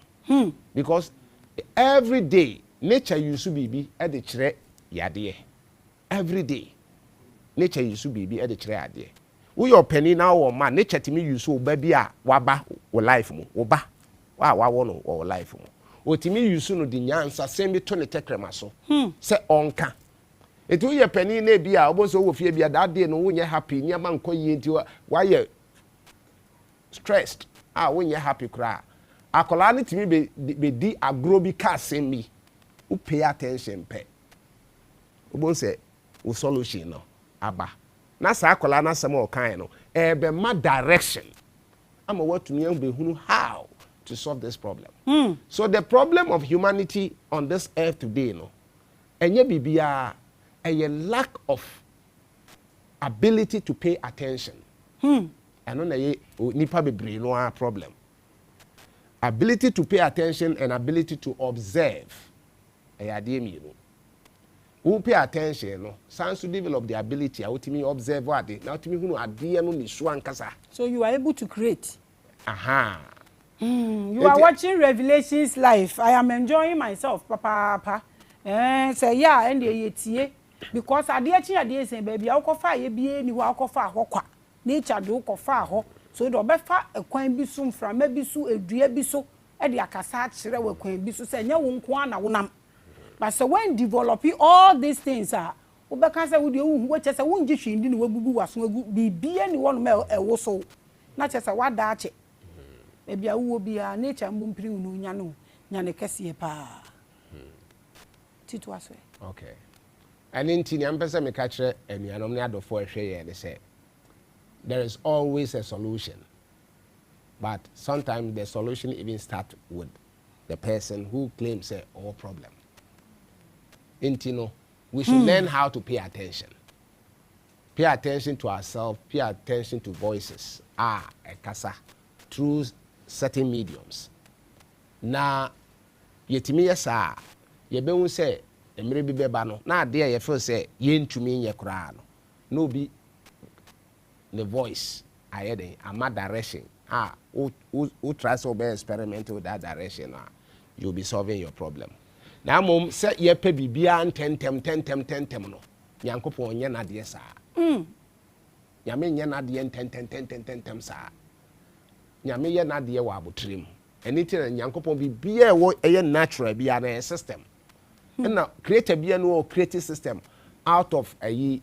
Because every day nature use bibi e de kire yade. Every day nature use bibi e de kire yade. We your penny now or man nature timi use oba bi a waba wo life mu oba wa no wo life mu. Otimi use no di nyansa sembi to ne tekrema so. Se onka etu ye penny na bi a obo so wo fie bi a that day no wo nye happy nya man koyi nti wa ye stressed when you're happy cry akola ni timi be di agro bi ka semi u pay attention pe ubon say u solution no aba na sa akola na sem o kan no be ma direction ama what me be hunu how to solve this problem. So the problem of humanity on this earth today no enye bibia a lack of ability to pay attention. And on a nipa bebre no problem. Ability to pay attention and ability to observe. Who pay attention no sans to develop the ability to observe what now to me who adie no ni so ankasa. So you are able to create. You are watching Revelations live. I am enjoying myself, papa. Say yeah, and the because adie say baby akofa ye bie ni wa akofa ahokwa. Nature do kofa ho so do befa ekwan bi so mframa bi so edua bi so e de akasa kire we kwan bi so say nya wo nko ana wonam but so when developing all these things we beka say we de hu we chese won gihwe ndi ni wagugu waso agu bibia ni wono me ewo so na chese wada ache e bia wo bia nature mbumpiri unu nya no nya ne kese pa titu aso. Okay. And in Tini, I'm person me catch and you know, me for a share. They say there is always a solution, but sometimes the solution even starts with the person who claims all problem. In Tino, we should learn how to pay attention. Pay attention to ourselves, pay attention to voices. A kasa through certain mediums. Na yetimi yesa yebehun say emre bi beba no na ade ye feel say yentumi nye kra no no be the voice ayeden ama direction who tries to be experiment with that direction you'll be solving your problem. Na mom say ye pe bibia tentem no nyankopon nye na de sa nyame nye na de tentem sa nyame ye na de wa abotrim anything nyankopon bibia wo eye natural bia na system na create bia no creative system out of a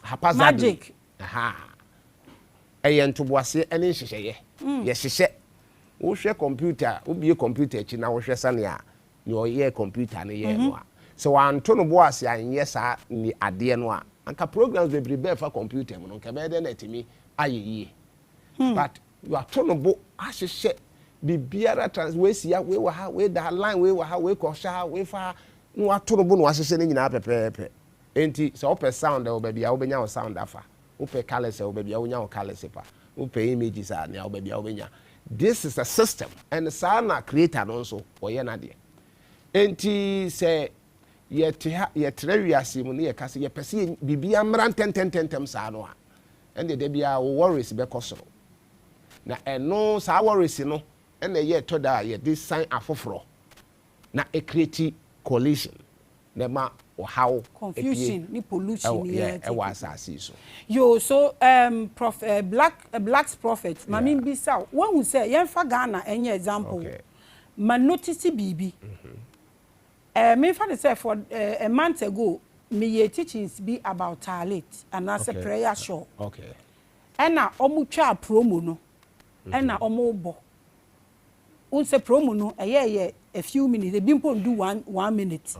haphazard magic eye ntoboase ene hyehyeye ye hyehyɛ wo hwɛ computer wo bie computer chi na wo hwɛ sane a ne oyɛ computer ne ye no a so wanto no bo ase anyɛ sa ni ade no a anka programs bebre be fa computer mo no nka be de na timi ayeye but you are tono bo ahyehyɛ bibiara transwesia we wa ha we da line we wa ha we ko sha we fa no atono bo no ahyehyɛ ne nyina pepepe enti so open sound e bia wo benya wo sound afa open colors e bia wo nya wo colors pa open images a ne wo bia wo benya. This is a system and sana creator no so oye na de enti say ye trewiase mu ne ye kase ye pese bibia mran tentem sa no a ende de bia wo worries be kosoro na eno sa worries no ene ye to da ye this sign afoforo na e create collision na ma how confusion ni pollution yeah e was asase so yo so black's prophet Maame bi sa when who say yen fa Ghana any example ma notice bibi me fa say for a month ago me ye teachings be about talent and as a prayer show and na omu twa promo no and na omu bo unse promo no a few minutes they been do 1 minute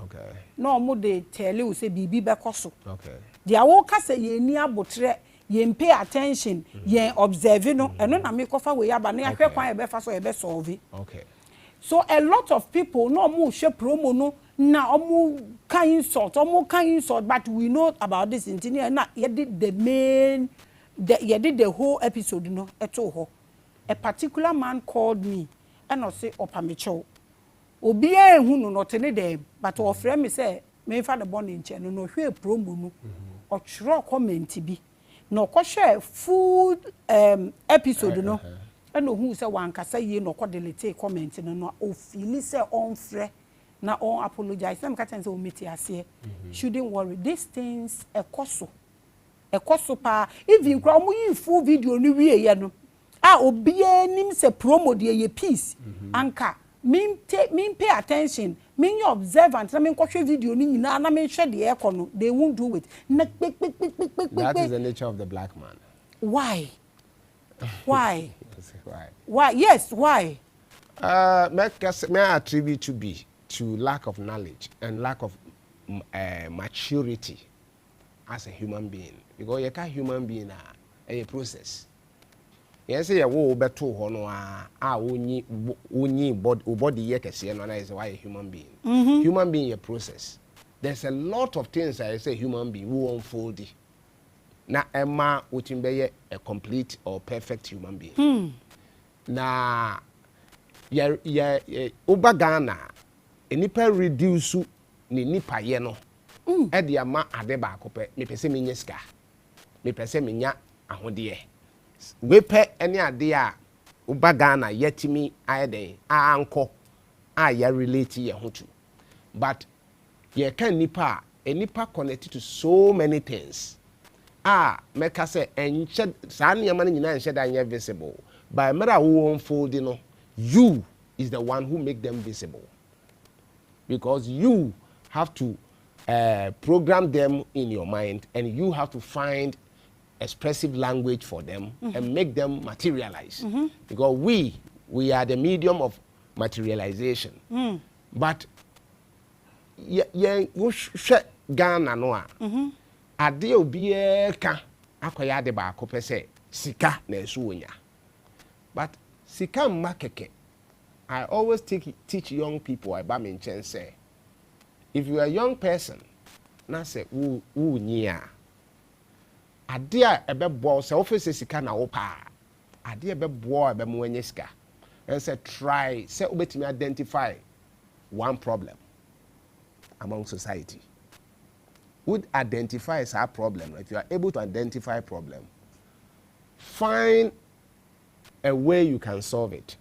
no omu de tell you say bibi be koso dia wo ka say ye ni abotre ye pay attention ye observe no eno na me kofa we aba na ahwe kwan e be fa so e be solve so a lot of people no omu hwe promo no na omu kan insult but we know about this engineer na ye did the main ye did the whole episode no eto ho a particular man called me and I say opamecho obi ehun no not any dem but o frame me say me fa the born in che no hwe promo no o chro comment bi no ko share full episode no and who say wan kasa ye no ko delete comment no o feel say on frɛ na on apologize some can say o meti ase shouldn't worry these things ekoso pa even kwa mo yin full video ni wie ye no obi nim se promo de ye peace anka min pay attention min you observant na min ko hwe video ni nyina na min hwe de e no they won't do it that is the nature of the black man. Why yes why may attribute to be to lack of knowledge and lack of maturity as a human being because you can human being a process. Yes, you will better hono only body ye kese no na is why a human being. Human being a process. There's a lot of things I say human being who unfold it. Na Emma utimbe a complete or perfect human being. Na oba Ghana enipa reduce ni nipa ye no. E de ama ade ba akope me pese me nyeska. Me pese me nya ahode we pe any ade a uba Ghana yetimi ayeden anko ya relate ye ho to but ye kan nipa nipa connected to so many things meka say enche sa niyama nyina enche da nya visible by mera wo unfold no you is the one who make them visible because you have to program them in your mind and you have to find expressive language for them and make them materialize because we are the medium of materialization but ye wo hwe Ghana no a ade obi ka akoya de ba ko pese sika na eso wonya but sika makeke I always teach young people about mention say if you are a young person na say wo nyia ade a ebebo say office sika na wo pa ade ebebo ebemo anya sika and say try say obetimi identify one problem among society would identify as a problem. If you are able to identify a problem, find a way you can solve it.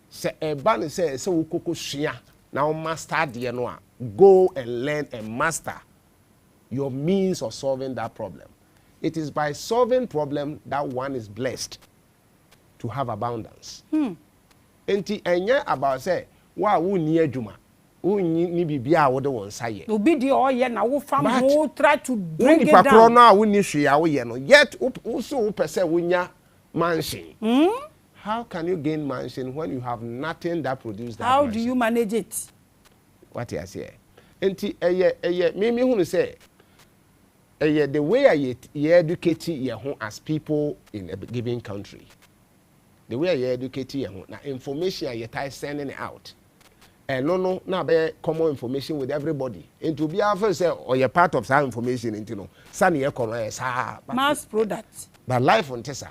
Say a ban say so ukoko shia now master the noa. Go and learn and master your means of solving that problem. It is by solving problem that one is blessed to have abundance. Enti enye about say wa wu ni adwuma ni bibia wo de won saye obi di oye na wo fam wo try to bring it down down na wo ni hwe ya wo ye no yet wo so wo pese wonya mansion how can you gain mansion when you have nothing that produce that how mansion? do you manage it What you say enti eye me hunu say eye the way I educate ye ho as people in a given country the way I educate ye ho na information I tie sending it out. And no, now be common information with everybody. And to be able say, or you're part of some information, into no, sunny mass product. But life on Tessa.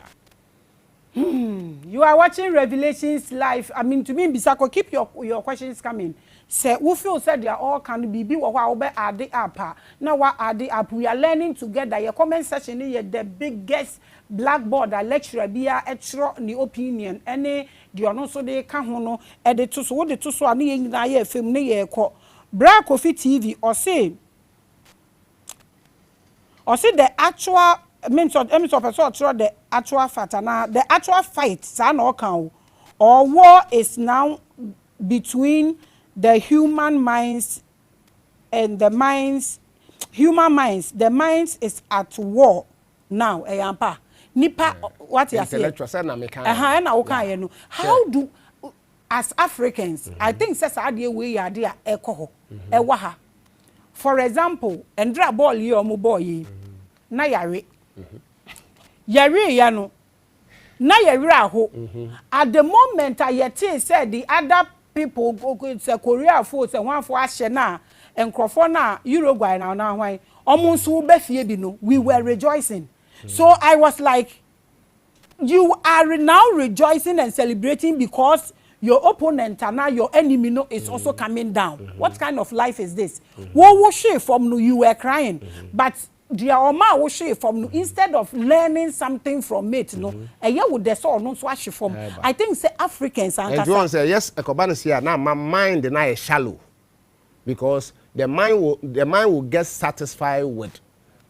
You are watching Revelations live. I mean, to me, Bisako, keep your questions coming. Say, who feel said they are all can be what are the up. Now, what are the up? We are learning together. Your comment section is the biggest blackboard that lecturer be extra the opinion. Any the no so they can no edit to so the to so ani na ye film ne ye ko Bra Coffee TV or say the actual means of the actual fight now the actual fight san or war is now between the human minds and the minds human minds. The minds is at war now eyampa nipa what you say no how do as Africans I think says ade we ya de ekoho ewa ha for example endra ball yi omo boy yi na yare ya no na yare aho at the moment I yet said the other people go say Korea for say one for ahye na enkrofo na Uruguay na hwan omo nso be fie bi no we were rejoicing. So I was like, you are now rejoicing and celebrating because your opponent and now your enemy no is also coming down. What kind of life is this? What was she from no you were crying, but the Oma was she from no instead of learning something from it no. And you would the so no so she from. I think say Africans and you say yes, Ekobana here now my mind now is shallow because the mind will get satisfied with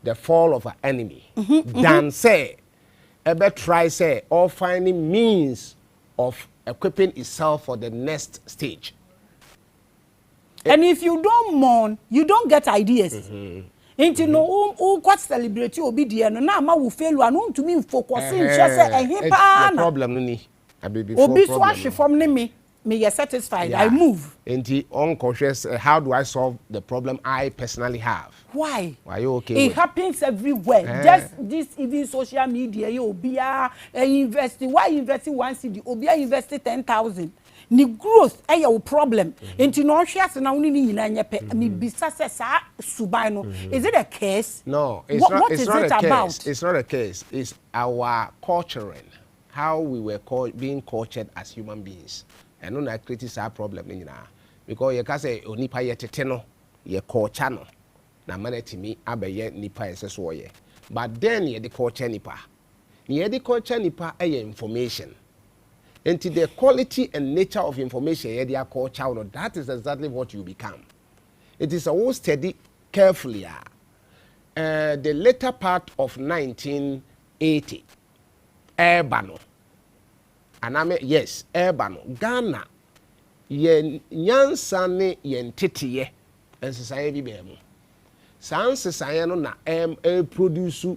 the fall of an enemy than say ever try say or finding means of equipping itself for the next stage. And if you don't mourn, you don't get ideas. Into no quite celebrate you be the no na ma will fail and to me focusing just say the problem ni obi so ahwe from me you're satisfied. I move. And the unconscious how do I solve the problem I personally have? Why? Are you okay? It happens everywhere. Just this even social media, you be investing. Why investing 1 cedi? Obi invested 10,000. Ni growth your problem. Into no shares na uni ni nyina nyepe. Me bisa se sa subai no. Is it a case? No, it's what is not it a about? Case. It's not a case. It's our culturing, how we were being cultured as human beings. And no create our problem ni nyina. Because you can say onipa yetete no, ye culture no. Na maneti mi abeye nipa eseso ye. But then ye the culture nipa. Ye the culture nipa eye information. And to the quality and nature of information ye the culture, that is exactly what you become. It is always studied carefully. The later part of 1980, Urbano. And I mean, yes, Urbano. Ghana, ye nyansane ye ntitiye, and society bemu. Sans society na produce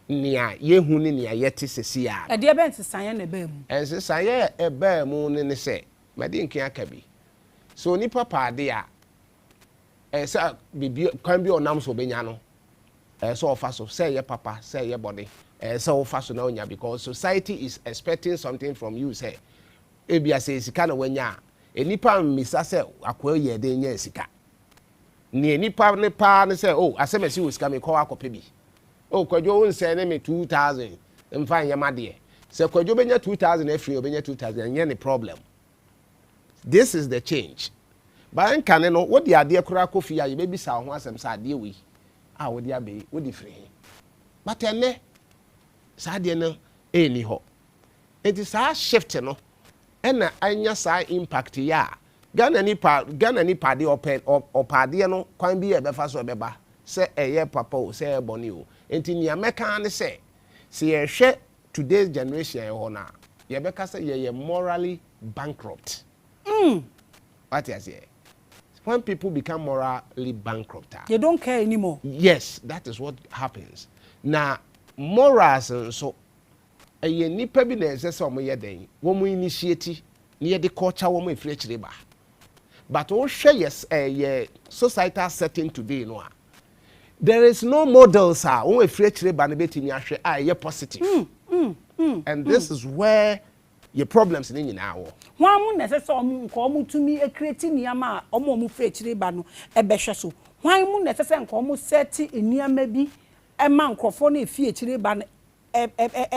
nia ye huni nia yeti sesia. E de ben society na bemu. And society ebemu ne se, madi nkia kabi. So ni papa de a say bibi kan bi onam so benya no so ofa so say your papa say your body so ofa so na onya because society is expecting something from you say ebia say sika na wanya enipa mmisa say akwa ye de nya sika ni enipa ne pa ne say oh asemesi wo sika me ko akope bi oh kwadwo won say ne me 2000 mfa nyama de say kwadwo benya 2000 afri obenya 2000 nya ne problem. This is the change. But can no what the idea kura kofi ya baby sa ho asem sa ade we wo dia be wo di free but ene sa de no eni ho it is a shift no ena anya sa impact ya Ghana ni pa de opade no kwan bi e be fa so be ba se eye papa o se e boni o enti nia meka ne se ye hwe today's generation e ho na ye be ka se ye morally bankrupt. What is it? When people become morally bankrupt, they don't care anymore. Yes, that is what happens. Now, morals and so a nipa bi na say some ye den, wo mu initiate near the culture wo mu free ba. But all share yes societal setting today no. There is no models wo free ba na betimi ahwe ye positive. And this is where your problems in now. One mun necessary come to me a creating niama omo free chire no e behwe so. Why mun necessary come set enia bi e man crofo na fie chire ba no e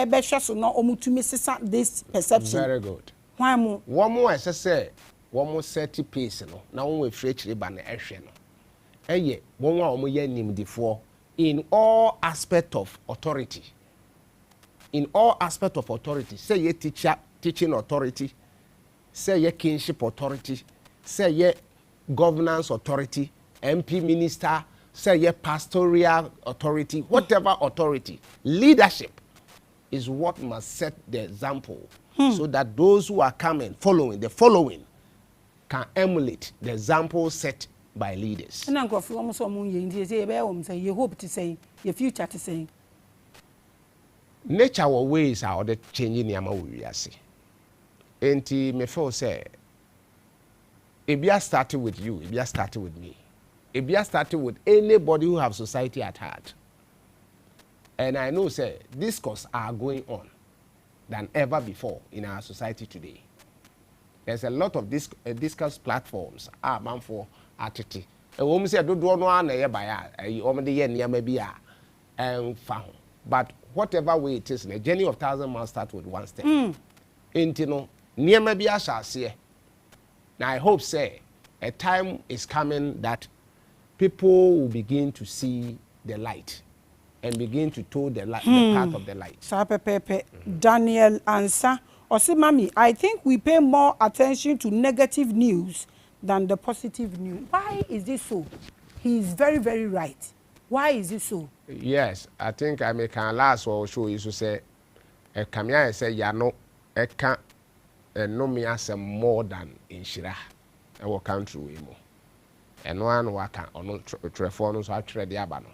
behwe so no omo to me sesa this perception. Very good. Why mun one more say one more set pace no na won free chire ba no ehwe no. Eye won wa omo ye nimdifo in all aspect of authority. In all aspect of authority, say ye teaching authority, say ye kingship authority, say ye governance authority, MP minister, say ye pastoral authority, whatever authority, leadership is what must set the example so that those who are coming, the following, can emulate the example set by leaders. And uncle from someone you hope to say, your future to say. Nature ways are the changing yama we are see. Enti me feel say it be started with you, it be started with me. It be started with anybody who have society at heart. And I know say discourse are going on than ever before in our society today. There's a lot of discuss platforms man for attitude. A woman say do no one na ye buy e o me de ye nyama bi a fa. But whatever way it is, the journey of 1,000 miles starts with one step. Enti no niema bi ahase. Now I hope say a time is coming that people will begin to see the light and begin to toe the light, the path of the light. Daniel answer. Or say, Mommy, I think we pay more attention to negative news than the positive news. Why is this so? He is very, very right. Why is it so? Yes, I think I make a last or show you to say, a camia say, ya no, a can't no me as more than in Shira, our country. And one waka on Trefonus, I tread the abano.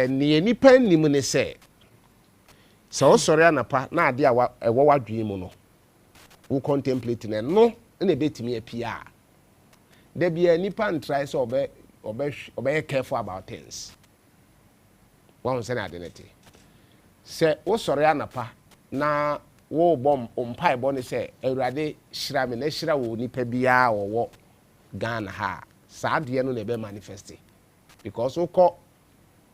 Ni any pen ni mune say. So sorry, anapa, na dia a wawa dream no. Who contemplating and no, and a bit me a PR. There be a nipan tries or be careful about things. One say identity. Say, oh sorry, anapa, na wo bomb umpai bonnie say, Erade Shram ne Shra wo nipa bia or what Ghana ha. Sad yeno nebe manifesting. Because we call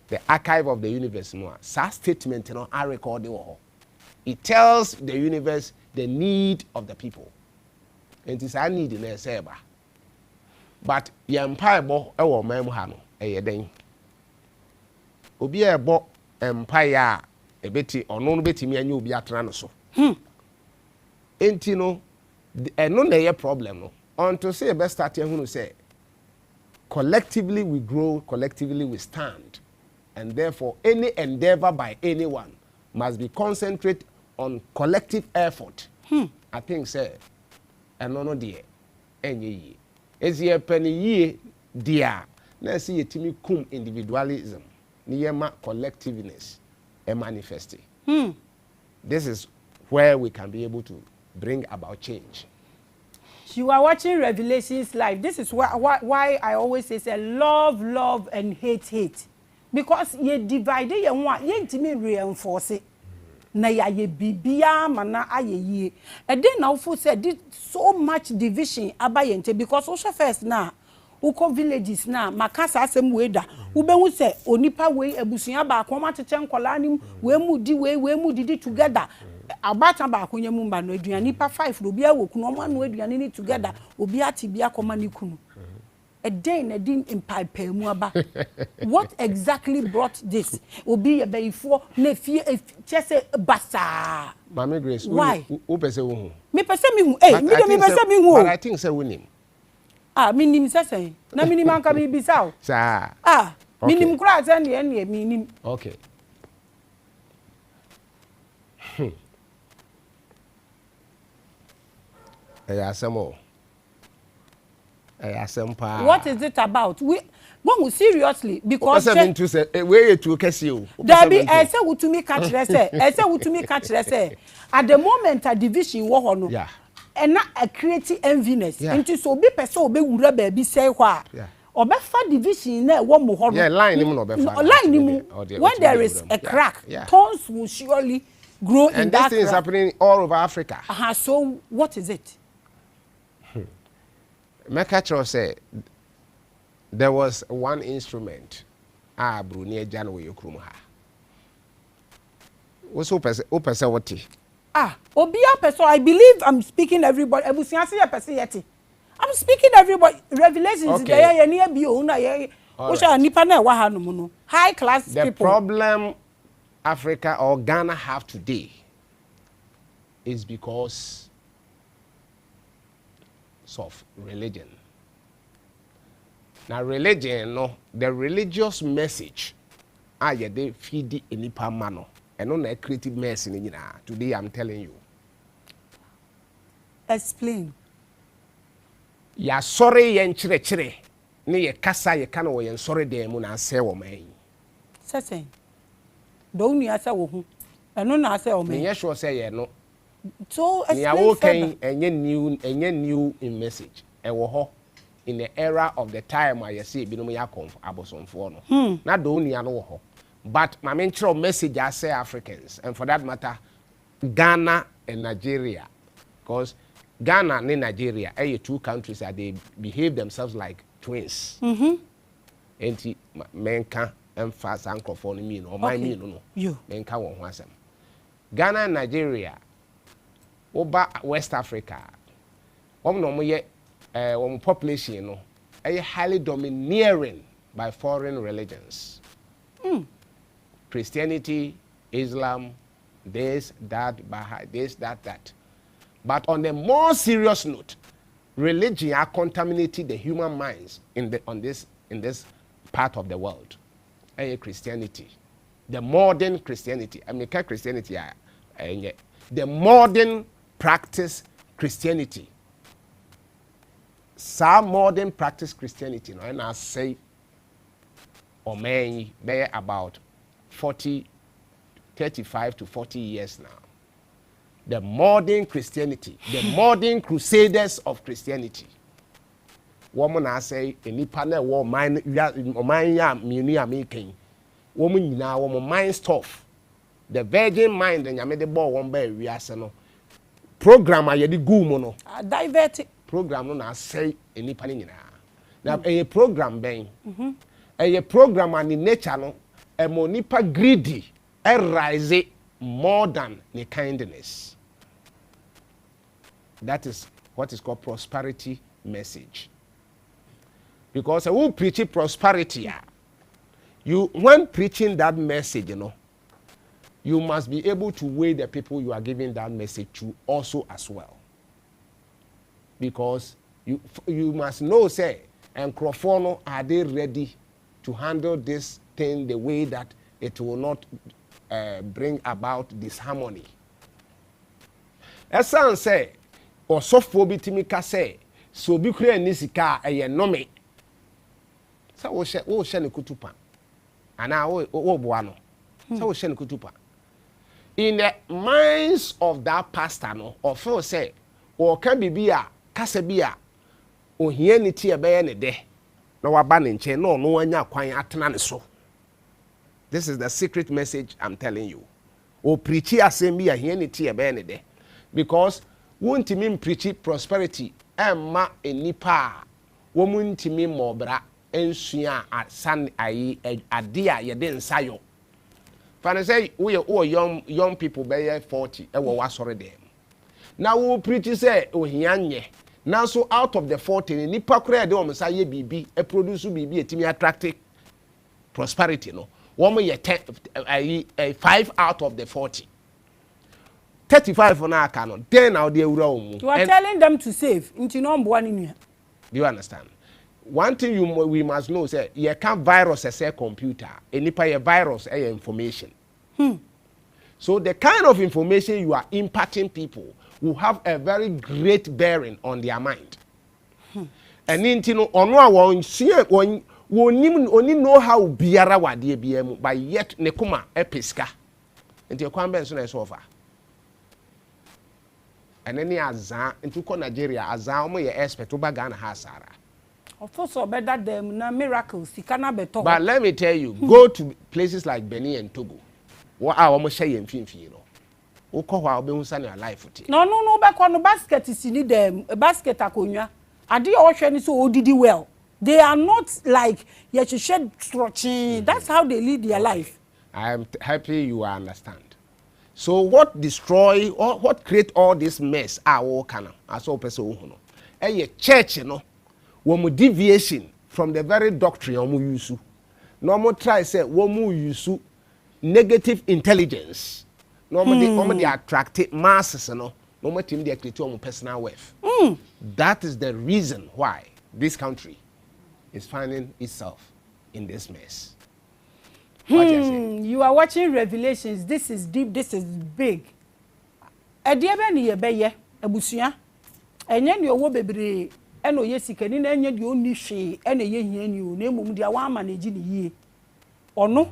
the archive of the universe more. Sad statement you know, I record it tells the universe the need of the people. And it is a need in a saber. But the empire bo ewo memhano eye den. Obi e bo empire e beti ono no betimi anya obi atena no so. Enti no eno na ye problem no. Until say be start here who say collectively we grow, collectively we stand. And therefore any endeavor by anyone must be concentrated on collective effort. I think say eno no de enye yi. Ezi ye penny ye dia na see ye timi kum individualism ni ye ma collectiveness e manifest. This is where we can be able to bring about change. You are watching Revelations Live. This is why I always say love and hate. Because you divide your one, you intimate reinforce it. Na ya ye bibia mana aye. And then now for said so much division abayente because also first na uko villages na makasa asem weda ubehu se onipa we ebusua ba akoma cheche nkola nim we mu didi together abata ba akonya mu ba no aduane pa 5 obi awoku no ma no aduane ni together obi atibia akoma ni kunu na din impipe mu aba. What exactly brought this? Obi ebeyifo na fie chese basa. Maame Grace, why? Who pese wo? Me pese mi hu. Me pese mi hu. But I think say winning. Minim sese. Na minim anka mi bisao. Sa. Minim kura se ne minim. Okay. What is it about? We seriously because we to kesi Dabi say wutumi catch say at the moment a division wo ho no. Yeah. And not a creative enviness into so be person obe wura ba bi say hwa. Obefa division na wo mo ho no. Yeah, line him no obefa. Line him. When there is a crack, thorns will surely grow in that. And this thing is happening all over Africa. So what is it? Mekacho say there was one instrument Brunei Janwe Yokrum ha. What's opesa what? Obia person, I believe I'm speaking everybody. I'm speaking everybody. Revelations there near bio na nipa na wa ha no mu no. High class people. The problem Africa or Ghana have today is because of religion. Now religion, no, the religious message, they feed any mano, and not a creative mess in today. I'm telling you. Explain. Ya sorry yen chire ne ye kasa ye kana wo yen sorry dem na ase wo man. Certain. Don't you asa wo hu. Eno na ase wo man. Me sure say ye no. So explain enye new in message e wo ho in the era of the time I say binom ya abosomfo no na do nia no wo ho but my main message I say Africans and for that matter Ghana and Nigeria because Ghana and Nigeria are two countries that they behave themselves like twins. Enti menka emphasize ankrofo no mean or my mean no menka won ho asem Ghana and Nigeria over West Africa, population no, highly domineering by foreign religions. Christianity, Islam, this, that, Baha'i, this, that. But on a more serious note, religion are contaminated the human minds in this part of the world. Christianity, the modern Christianity. I mean, Christianity, the modern practice Christianity. Some modern practice Christianity, and I say, or may be about 35 to 40 years now. The modern Christianity, the modern crusaders of Christianity. Woman, I say, any partner, woman, ya making. Woman, now, woman, mind stuff. The virgin mind, and you made the ball one by Riasano. Program I yedi gumono. Divert program no na say any panin na. Now a program ben. A program and in nature no a monipa greedy a rise more than the kindness. That is what is called prosperity message. Because who preach prosperity, you when preaching that message, you know, you must be able to weigh the people you are giving that message to also as well. Because you must know, say, and Crofono, are they ready to handle this thing the way that it will not bring about disharmony? As some say, or software bitimika say, so be clear nisika a nome. So we shall kutupa. And now, buano. So we shall kutupa. In the minds of that pastor, no, or first say, or can be kasa bi a ohia ne tie be ne de na waba ne nche no no anya kwan atena ne so. This is the secret message I'm telling you. O preach asem bi a hia ne tie be ne de, because won't mean preach prosperity emma enipa wo muntimi mobra ensua asan ayi ade a ye de nsayo. Fana say we young people be 40 e wo wasore dem. Now we preach say ohia nye. Now so out of the 40 nipa kura de o say bibi e produce bibi etimi attractive prosperity no. One ye 5 out of the 40. 35 for now canon. Then now they will. You are telling them to save into number one in here. Do you understand? One thing we must know is that you can't virus a computer. Any a virus a information. So the kind of information you are imparting people will have a very great bearing on their mind. And into no one see one only know how biara wade biemu, but yet nekuma episka. Into your convention is over. And any azan into Nigeria azan omo ye expect oba Ghana hasara. Of course, better them na miracles. You cannot be told. But let me tell you, go to places like Benin and Togo. What are almost saying you know? Oko wa obe hunsa na life uti. No. Back on the basket is in them. A basket akonya. Adi ocean is so odidi well. They are not like you should shed stretching. That's how they lead their life. I am happy you understand. So what destroy or what create all this mess are all kana as all person who know. A church, you know, one deviation from the very doctrine omu use. No more try say womu use negative intelligence. Normally they attract masses, you know. No more team they create personal wealth. That is the reason why this country is finding itself in this mess. You are watching Revelations. This is deep. This is big. Ediebe ni yebeye ebusuya. Enye ni owo bebre eno yesika ni na enye di oni hwe ena ye hia ni o na emom dia wa manage ni yie. Ono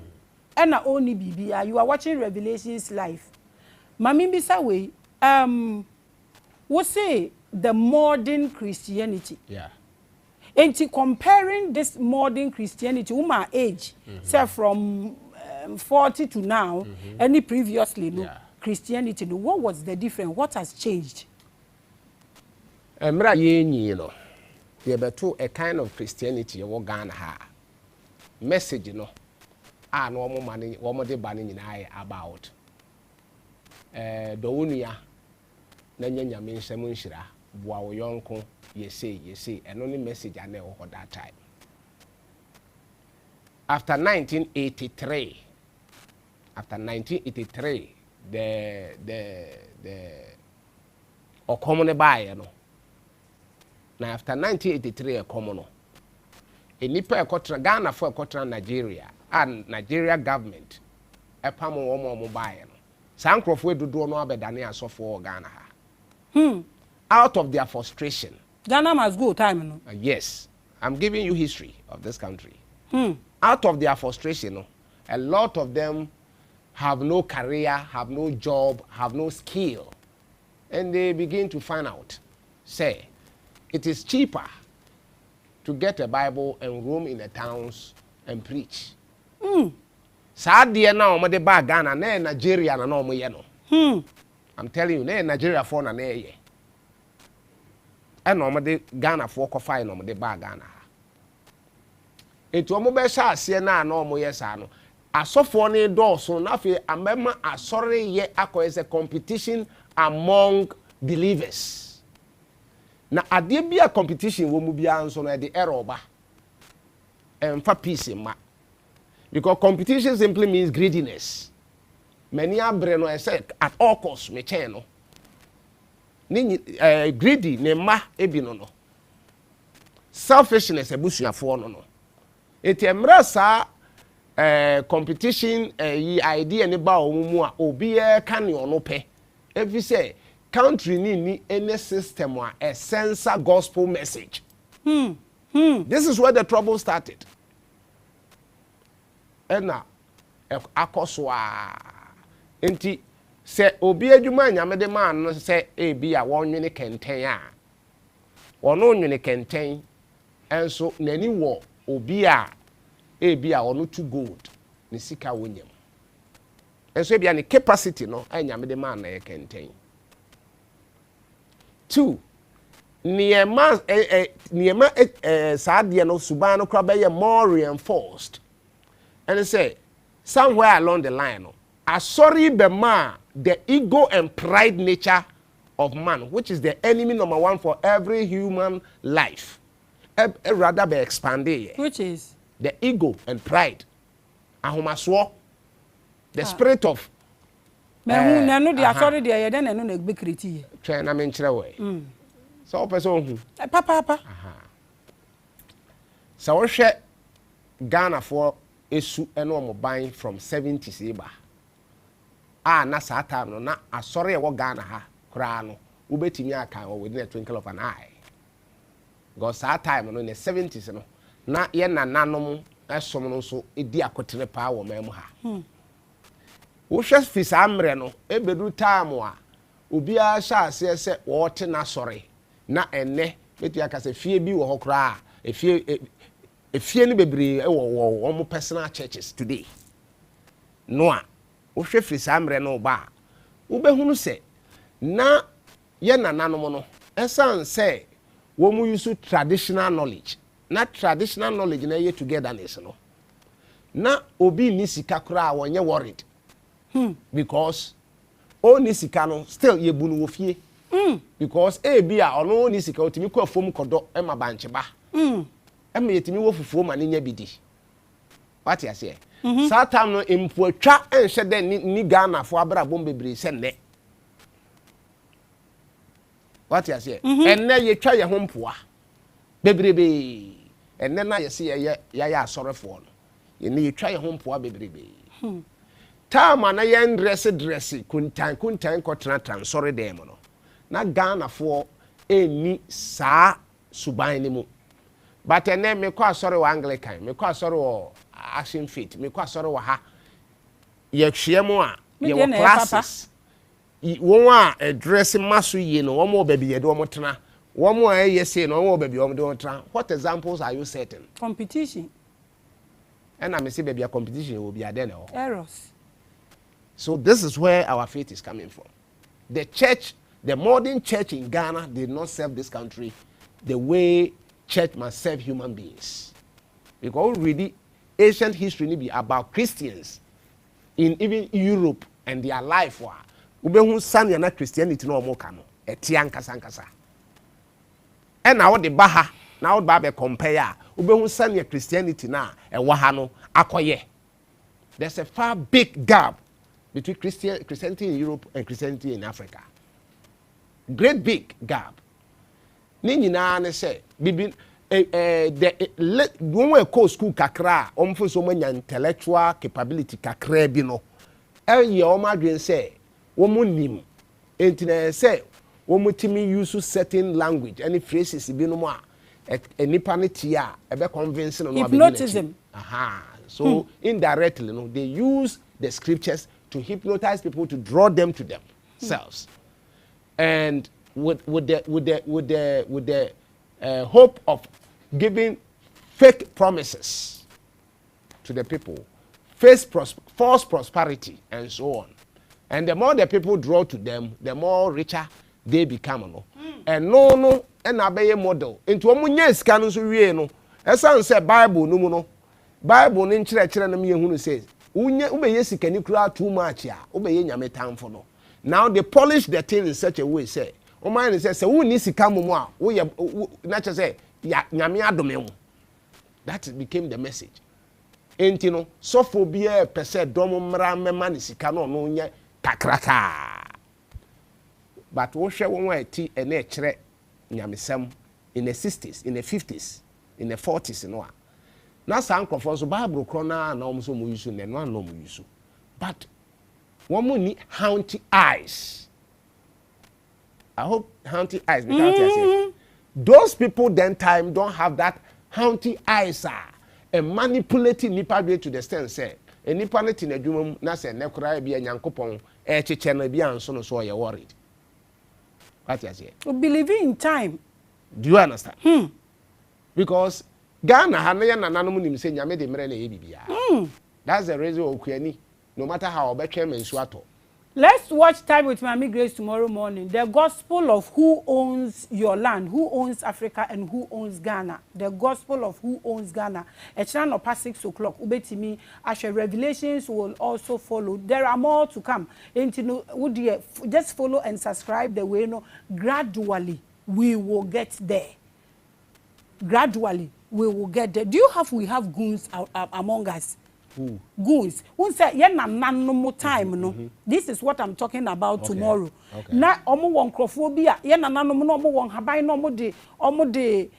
ena oni bibia. You are watching Revelations live. Mami bisa we we say the modern Christianity. Yeah. And comparing this modern Christianity, my age, say from 40 to now, any previously Christianity, what was the difference? What has changed? You know, a kind of Christianity you Ghana ha message, you know, no more money, one more banning in eye about the unia, Nanya means Semunshira, Boa Yonko. You see, and only message I know at that time. After 1983, the common buyer, no. Now after 1983, a common, a nipa Ghana for a Nigeria and Nigeria government, a pamo mobile. Sancroft we do no better than a for Ghana. Out of their frustration. Ghana must go time, no? Yes, I'm giving you history of this country. Out of their frustration, a lot of them have no career, have no job, have no skill. And they begin to find out, say, it is cheaper to get a Bible and roam in the towns and preach. Sadia now, my de Ghana, ne Nigeria, na no mo I'm telling you, ne Nigeria for na ne. And normally Ghana for coffee no de ba Ghana. Etu omo be sha ase na no mo yesano. Asofo ne do so na fe amema asore ye akoyese a competition among believers. Na ade bia competition wo mu bia nso no de error ba. Emfa peace ma. Because competition simply means greediness. Many abre no say at all costs me chen no. Greedy ne ma ebi no. Selfishness ebusuafo no. Eti emra sa competition idea ne ba omumu a obi e ka ne ono pe. Every say country ni any system a censor gospel message. This is where the trouble started. Ena akoswa enti se obi adwuma nyame de man no se e bi a wonwene kenten a ono nwene kenten enso nani wo obi a ono to gold ni sika wonyam enso ebia ne capacity no anyame de man na ye kenten 2 niema saade no suban no kra be more reinforced and say somewhere along the line no asori be ma the ego and pride nature of man, which is the enemy number 1 for every human life, rather be expanded. Which is the ego and pride. Ahomaswo, the spirit of. Me hu no dia sorry dia ye den no na gbe kreti. Try na me nkyere we. So person hu. Papa. So wo hwe Ghana for esu eno omoban from 70s eba. Na sa time no na asori e wo Ghana ha. Krano, ubetimi aka within a twinkle of an eye. Because that time no in the 70s no, na ye na nanom esom no so edi akotere pa wo mem ha. Wo hwe fisa amre no ebedu time a obi a sha ase se wo te na sori na enne betu aka se fie bi wo hokra efie ni bebre wo mo personal churches today. No a wo hwe fisa amre no ba wo behunu se na ye nananom no esan say wo mu use traditional knowledge na traditional knowledge na ye togetherness no na obi ni sika kura wonye worried because o ni sika no still ye bunu wo fie because bi a ono ni sika otimi kwa fom kodo e ma banche ba e ma yetimi wo fufuo ma nya bidi what you say satam no impuatwa enhye de ni Ghana fo abra bom bebre se ne. What you say? Enne ye twa ye ho mpoa bebrebe enne na ye se ya asorefo no ye ne ye twa ye ho mpoa bebrebe time na ye dress kuntan kotena transore dem no na Ghana fo eni saa suban ni mu but enne me kwa asore wa Anglican me kwa asore wo Action Faith me kwa asore wa ha ye hwe mu a ye wo classes won a dress maso ye no wo baby ye do mo tena wo mo ye say no wo baby wo do tena. What examples are you setting? Competition. And I may say baby a competition will be there now. Errors. So this is where our faith is coming from. The church, the modern church in Ghana did not serve this country the way church must serve human beings. Because really ancient history be about Christians in even Europe and their life wa ubehu sane na Christianity no omoka no etia nkasa e na wo de baha na wo ba be compare ubehu sane Christianity na e wa ha no akoye. There's a far big gap between Christianity in Europe and Christianity in Africa. Great big gap. Ni nyina ne se bibi the when we go school kakra omfo so manya intellectual capability kakra bi no ye o madwen say wo nim entina say wo mutimi use certain language any phrases bi no mo a nipa ne tia e be convince no hypnotism. So indirectly no they use the scriptures to hypnotize people, to draw them to themselves. And with the hope of giving fake promises to the people, false prosperity, and so on. And the more the people draw to them, the more richer they become. No? And no, and obey a model. Into a munye scan so we no. As I say Bible no. Bible in church who says, Ube can cry too much ya, obey nyame time for no. Now they polish the thing in such a way, say, oh man says, who needs to come more? Not to say, ya nyame adome. That became the message. And you know, sophobia per se domo mrame manisicano no nye kakraka. But what shall one tea and a chere nyamesem in the 60s, in the 50s, in the 40s, and what? Now, some conference Bible corner and almost no use and one no use. But one more need haunty eyes. I hope haunty eyes because those people then time don't have that haunty eyes and manipulating nipa to the extent say a nipa net in a dream na say nekura be a yankopon e chiche na be anso no so you worried. What you say? We believe in time. Do you understand? Because Ghana hanaya na nanom nim se nyame de mere na bibia. That's the reason okuani no matter how obetwe mensu ato. Let's watch Time with Maame Grace tomorrow morning. The gospel of who owns your land, who owns Africa, and who owns Ghana. The gospel of who owns Ghana. It's now past 6 o'clock. Ubetimi, Asher revelations will also follow. There are more to come. Just follow and subscribe the way. No, gradually we will get there. Gradually we will get there. We have goons among us? Goons. Who say no more time no. This is what I'm talking about tomorrow. Na omo won crophobia ye na nanom no omo won haban no omo de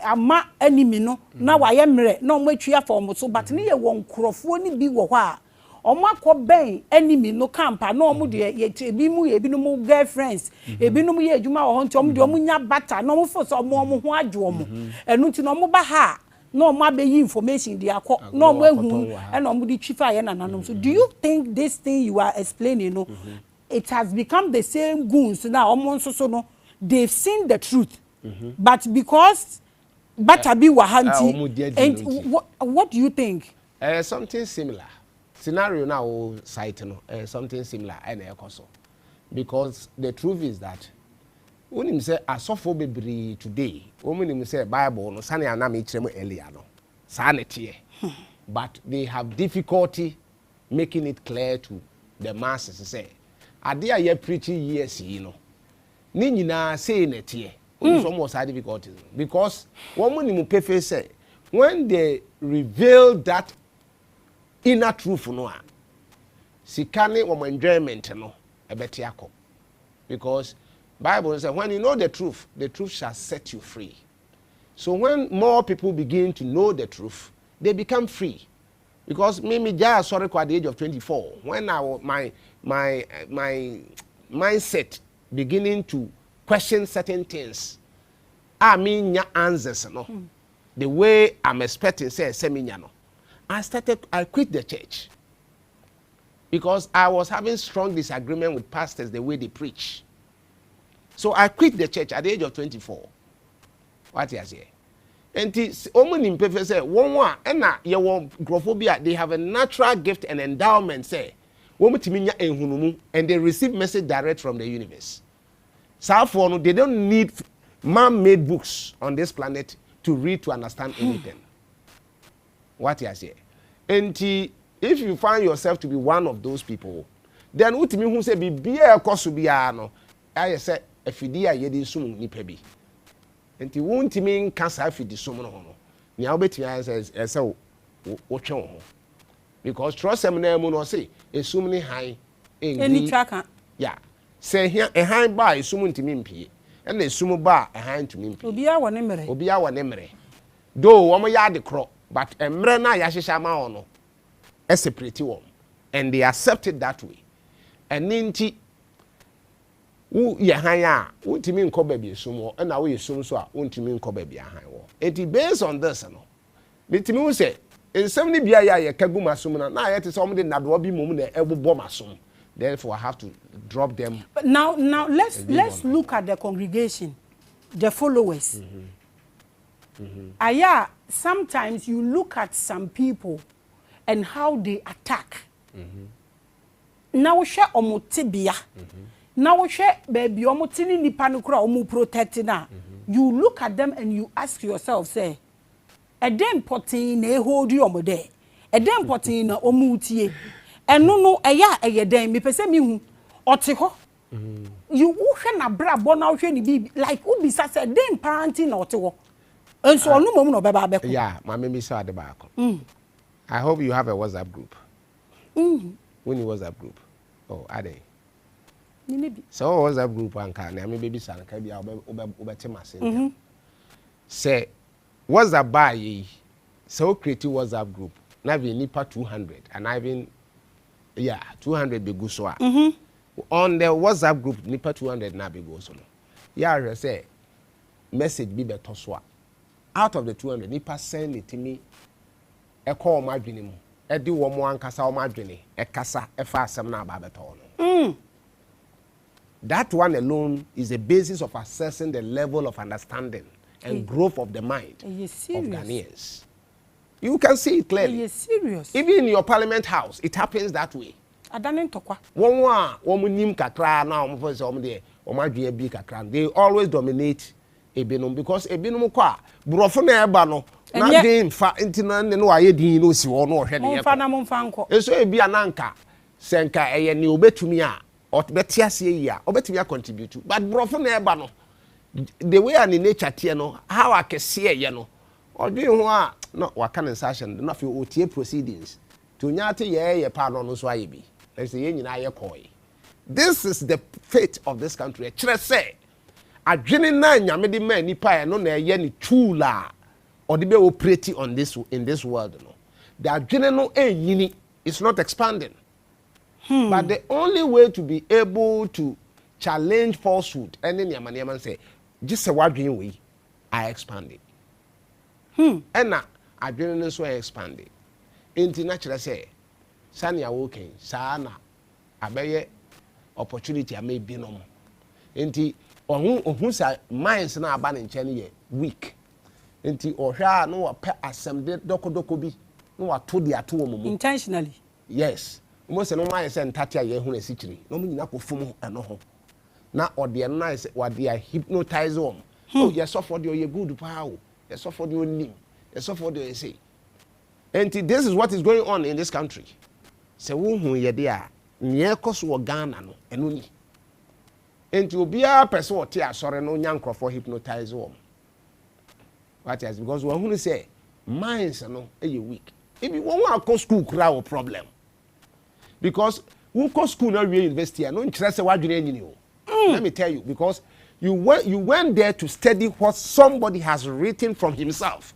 ama enemy no na wa ye mre na omo atwia for omo so but ne ye won crofo ni bi wo ho a omo akoben enemy no camp na omo de ye ebi mu ye bi no mu girlfriends ebi no mu ye adwuma wo ho nti omo de omo nya bata na omo fo so omo ho adwo omo enu nti no omo ba ha no ma be information they are no mo ehu and no mo di chifa ye nananom. So do you think this thing you are explaining no it has become the same goons now omo so no they've seen the truth but because batabi wahanti and what do you think? Something similar scenario now site no something similar and ekoso because the truth is that when him say asofo bebre today when him say Bible no sane anam ikrem earlier no sanete but they have difficulty making it clear to the masses say ade a ye preaching years you know ni nyina say nete some was had difficulties because one him pefe say when they reveal that inner truth no a sikane wo enjoyment no ebetiako because Bible says when you know the truth shall set you free. So when more people begin to know the truth, they become free. Because me just sorry at the age of 24, when my mindset beginning to question certain things, I mean your answers no. The way I'm expecting say no. I quit the church. Because I was having strong disagreement with pastors the way they preach. So I quit the church at the age of 24. What you say? And omunim pefe say one ena ye won grophobia they have a natural gift and endowment say womutimi nya enhunumu and they receive message direct from the universe. So for no they don't need man-made books on this planet to read to understand anything. What you say? And if you find yourself to be one of those people, then utimi hu say bibia ekoso bia no I say afidi a yede sum nipa bi enti wontimi nka sa afidi sum no no nia obetimi ese wo twen ho because trust them na mu no say esum ni han eni traka yeah say here a han ba esum ntimi mpie na esum ba a han ntimi mpie obi a wo ne mere do wo mo ya de kro but emre na ya hihya ma ho no e separate wo and they accept it that way and ninti wo ye han a wontimi nko ba bi esum wo na wo esum so a wontimi nko ba bi han wo it based on this no mitimi wo say ensem ni bia ya ye kagu masum na ye te so mo de nado bi mom na ebobo masum therefore I have to drop them. But now let's look at the congregation, the followers. Aya, sometimes you look at some people and how they attack. Now share omotibia. Now share baby omotini nipa no kura omu protect na. You look at them and you ask yourself, say, a damn potting na hold you omode. A damn potting na omutie. And no a damn me pese mi hu otiho. You uhwe na bra bona uhwe ni bibi like ubi sa say damn parenting na otiho. And so no mom no beba beko. Yeah, Maame mi sa de ba ko. I hope you have a WhatsApp group. When you WhatsApp group. Oh, are they? So WhatsApp group anka na me baby san ka bia obete masente. Say WhatsApp buy yi. So create WhatsApp group. Na be nipa 200 and I been 200 be go so. On the WhatsApp group nipa 200 na be go so. Yeah, say message be beto so. Out of the 200 nipa send it to me e call my dwene mu. E di wo mo ankasa wo ma dwene e kasa e fa asem na ba beto no. That one alone is the basis of assessing the level of understanding and growth of the mind of Ghanaians. You can see it clearly. Yes, serious. Even in your parliament house, it happens that way. They always dominate Ebenum because Ebenum kwa brofuna eba no na dey fa ntina ne no aye din no si wo no hwe ne Momfa eso ebi ananka senka eye ne obetumi a obeti ase yi a obetumi a contribute but brofuna eba no the way an nature tie no how akese eye no odwe ho a no waka ne session no fe otie proceedings to nyate ye pa no so aye bi let's say ye nyina ye koi. This is the fate of this country. Chere say adwene na nyame de ma nipa e no na ye ni tool a or the be operating on this in this world no. The adwene no enyini is not expanding. But the only way to be able to challenge falsehood and then nyama say just say wadwene we are expanding. And na adwene no so expanding. Enti na chere say sania woken sa na abeye opportunity may be no. Enti ohun sa minds na aba ne nche ye weak. Enti ohwa no pe assembly doko bi no wato de ato wo mumu intentionally. Yes. Mo se no mind say ntate ye hu na sikiri. No mu nyina ko fom eno ho. Na ode no nice what they hypnotize them. Oh yes so for the ye good pa o. Yes so for the onim. Yes so for the say. Enti this is what is going on in this country. Se wo hu ye de a nye koso wo Ghana no eno ni. Enti obia person ote asore no nyankrofo hypnotize wo. What is because we want to say minds no e weak. If you want to school kra problem. Because who go school na we university no nkyere se wadwene anyini o. Let me tell you because you went there to study what somebody has written from himself.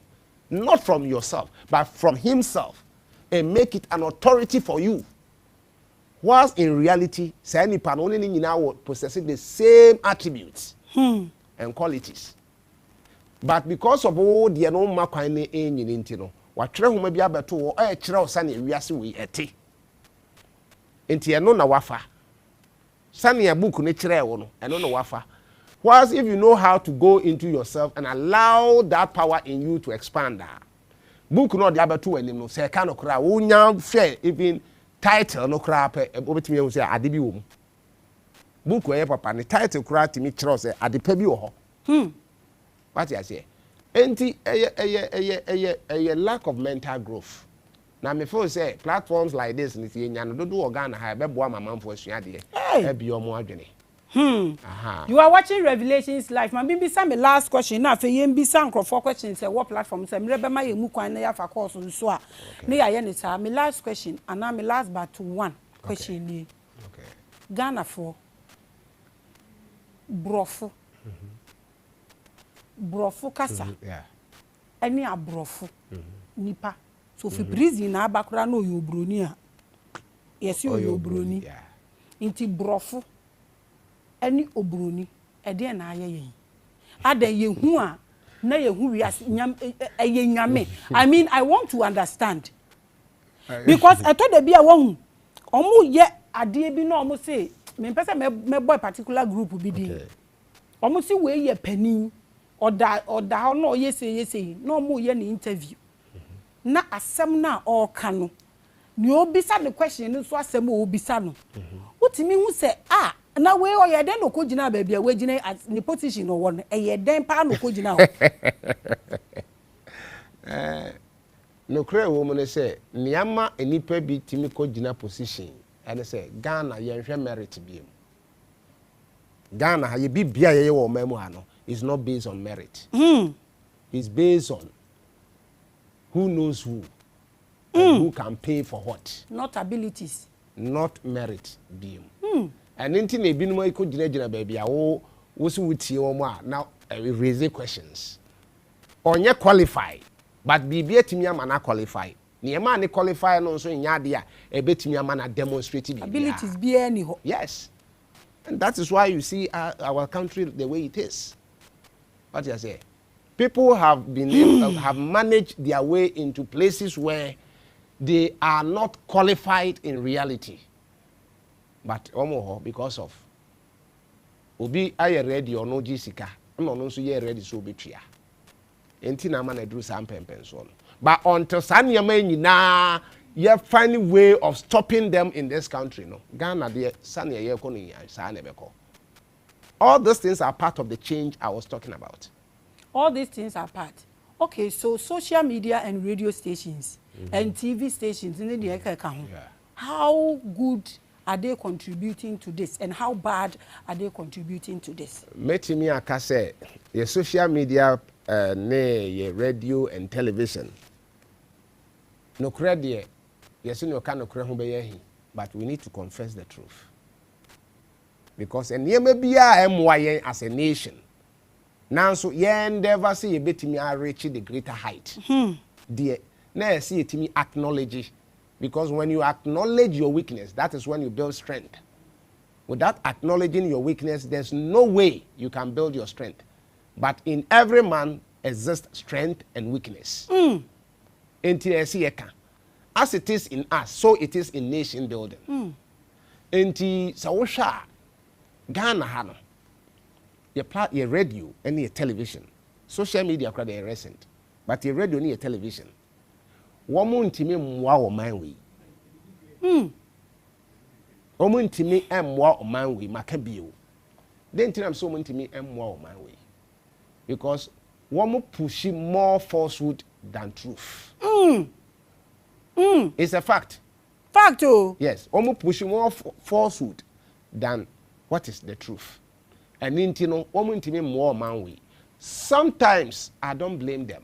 Not from yourself, but from himself and make it an authority for you. Whilst in reality, say any pan only nyina possessing the same attributes and qualities. But because of all the no makwan ne enyini ntino, watwere homa bi abeto wo e kire osane wiase we ete. Enti eno na wafa. Sane book ne kire wo no, eno na wafa. Whilst if you know how to go into yourself and allow that power in you to expand, book no de abeto anim no, say ka no kra wo nya fair even title no kra pe obetimi e say ade bi wo mu. Book we papa ne title kra timi kire say ade pa bi wo ho. What you say? Enti a lack of mental growth. Now me feel say platforms like this ni see nya no do organ ha be boa mamanfo asua de e bi omo adwene. You are watching Revelations Live. My baby, some last question. Now, for you, be some for questions. Say what platform? Say, me remember my mukwa na ya for course on so. Me ya yen it. My last question, and now my last but to one question. Okay. Ghana for brofu. Brofu kasa. Yeah. Any a brofu. Nipa. So for prison na abakura no you broni a. Yes you broni. Yeah. Inti brofu. Any obroni ede na aye yen adan ye hu a na ye hu wi nyame. I mean I want to understand because I thought there be a one omo ye ade bi na omo say me pese me boy particular group bi din omo say we ye panin oda no ye say no omo ye ni interview na asem na all kanu ni obisa the question no so asem obisa no utimi hu say na we o ye den no ko gina ba bia we gina at the position no won e ye den pa no ko gina no kre wo mo ne say niama enipa bi timi ko gina position ene say Ghana ye hwe merit biem. Ghana ha ye bibia ye wo mamu ha no is not based on merit. It's based on who knows who and who can pay for what. Not abilities, not merit biem. And anything they been more could baby, I will with you now raise questions. Or you qualify, but be to me a man qualify. Near man qualify and also in Yadia, a bit to me a man demonstrated abilities be any. Yes. And that is why you see our country the way it is. What you say? People have been have managed their way into places where they are not qualified in reality. But because of obi aye ready or no gisika no no so ye ready so betua enti na ma na duru sam pempen so no but until saniyama nyina you find a way of stopping them in this country no Ghana de saniya ye ko ni sa na beko all these things are part of the change I was talking about. All these things are part. Okay, so social media and radio stations and TV stations in the how good are they contributing to this and how bad are they contributing to this? Metimi aka say your social media your radio and television no credit yes no can no ho be but we need to confess the truth because enema bia emwa as a nation now so ye endeavor say you betimi reach the greater height there na see etimi acknowledge because when you acknowledge your weakness that is when you build strength. Without acknowledging your weakness there's no way you can build your strength. But in every man exists strength and weakness. As it is in us, so it is in nation building. Enti sawosha Ghana hano. Your radio and your television. Social media crowd are recent. But your radio and your television. Woman ntimi mwa o man we. Woman ntimi mwa o man we makabio. Then I'm so ntimi mwa o man we. Because woman pushing more falsehood than truth. It's a fact. Fact oh. Yes, woman pushing more falsehood than what is the truth. And intino woman ntimi mwa o man we. Sometimes I don't blame them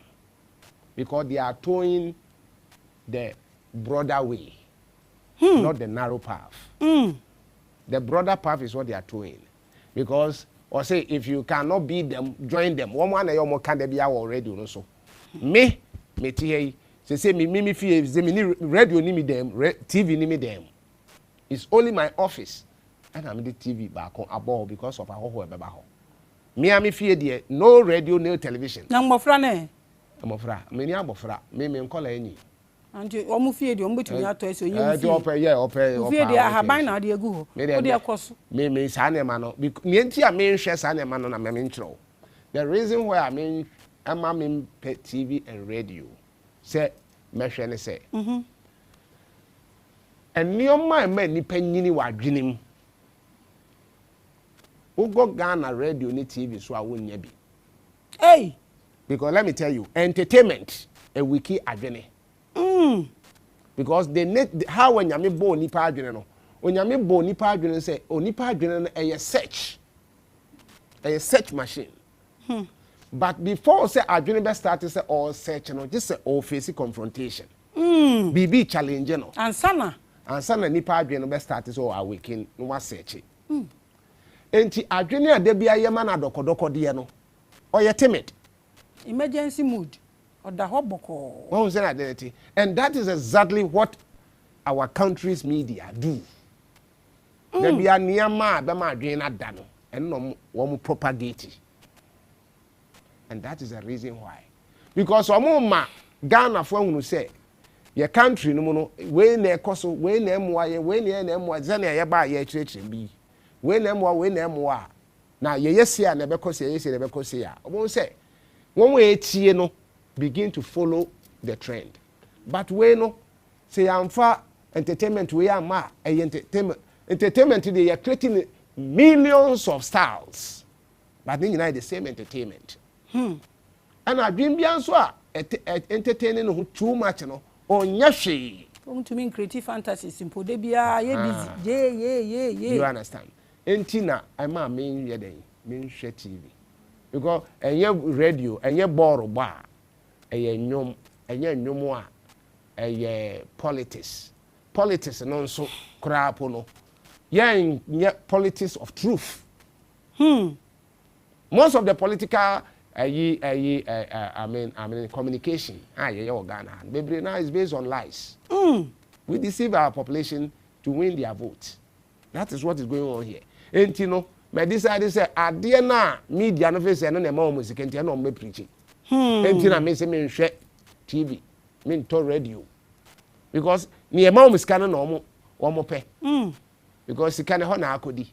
because they are towing the broader way, not the narrow path. The broader path is what they are doing. Because, or say, if you cannot beat them, join them. One you can be already, you know, so. Me, say, me, feel, radio, ni me them, TV, ni me them. It's only my office. And I'm the TV back on above because of a whole me, I'm fear no radio, no television. Namofrane. Amofra, me, amofra, me, call any. And you almost fear the ombudsman to so you fear the haban na de gu ho de akoso me sanema no nienti a me hwe sanema no na me nchro the reason why I mean am TV and radio say me hwe ne say enioma ma nipa nyini wa dwenem ugo Ghana radio ni TV so a wonya bi hey because let me tell you entertainment a wiki adwene because they need how when you bo nipa adwene no onyame bo nipa adwene say onipa adwene no a search machine but before say adwene be start say all search no just say all face confrontation bibi challenge no ansana nipa adwene no be start say awaken no wa search enti adwene a da bia ye ma na dokodoko de no oye timid emergency mood. And that is exactly what our country's media do. There be a niyama bema adwena dano and no one propagate it. And that is the reason why. Because ma Ghana for who say your country no no we na ekoso we na emwa ye we na emwa zana ye ba ye chirechire bi we na emwa na ye yesia na bekosi ye yesia na bekosi ya omo say won we etie no begin to follow the trend. But we no say amfa entertainment we are ma entertainment they are creating millions of styles. But then you know the same entertainment. And I dream beyond so entertaining too much no on yashi. To mean creative fantasy simple they be busy. Yeah. You understand? Entina I ma mean mean share TV. Because radio and boro bar nyom politics no so krapo no politics of truth. Most of the political I mean communication Ghana baby now is based on lies. We deceive our population to win their vote. That is what is going on here. And you know me decide say ade na media no face no na ma music enti na me preaching. Enti na me say me hwe TV, me to radio. Because ni e ma music no na omo pe. Because sika ne ho na akodi.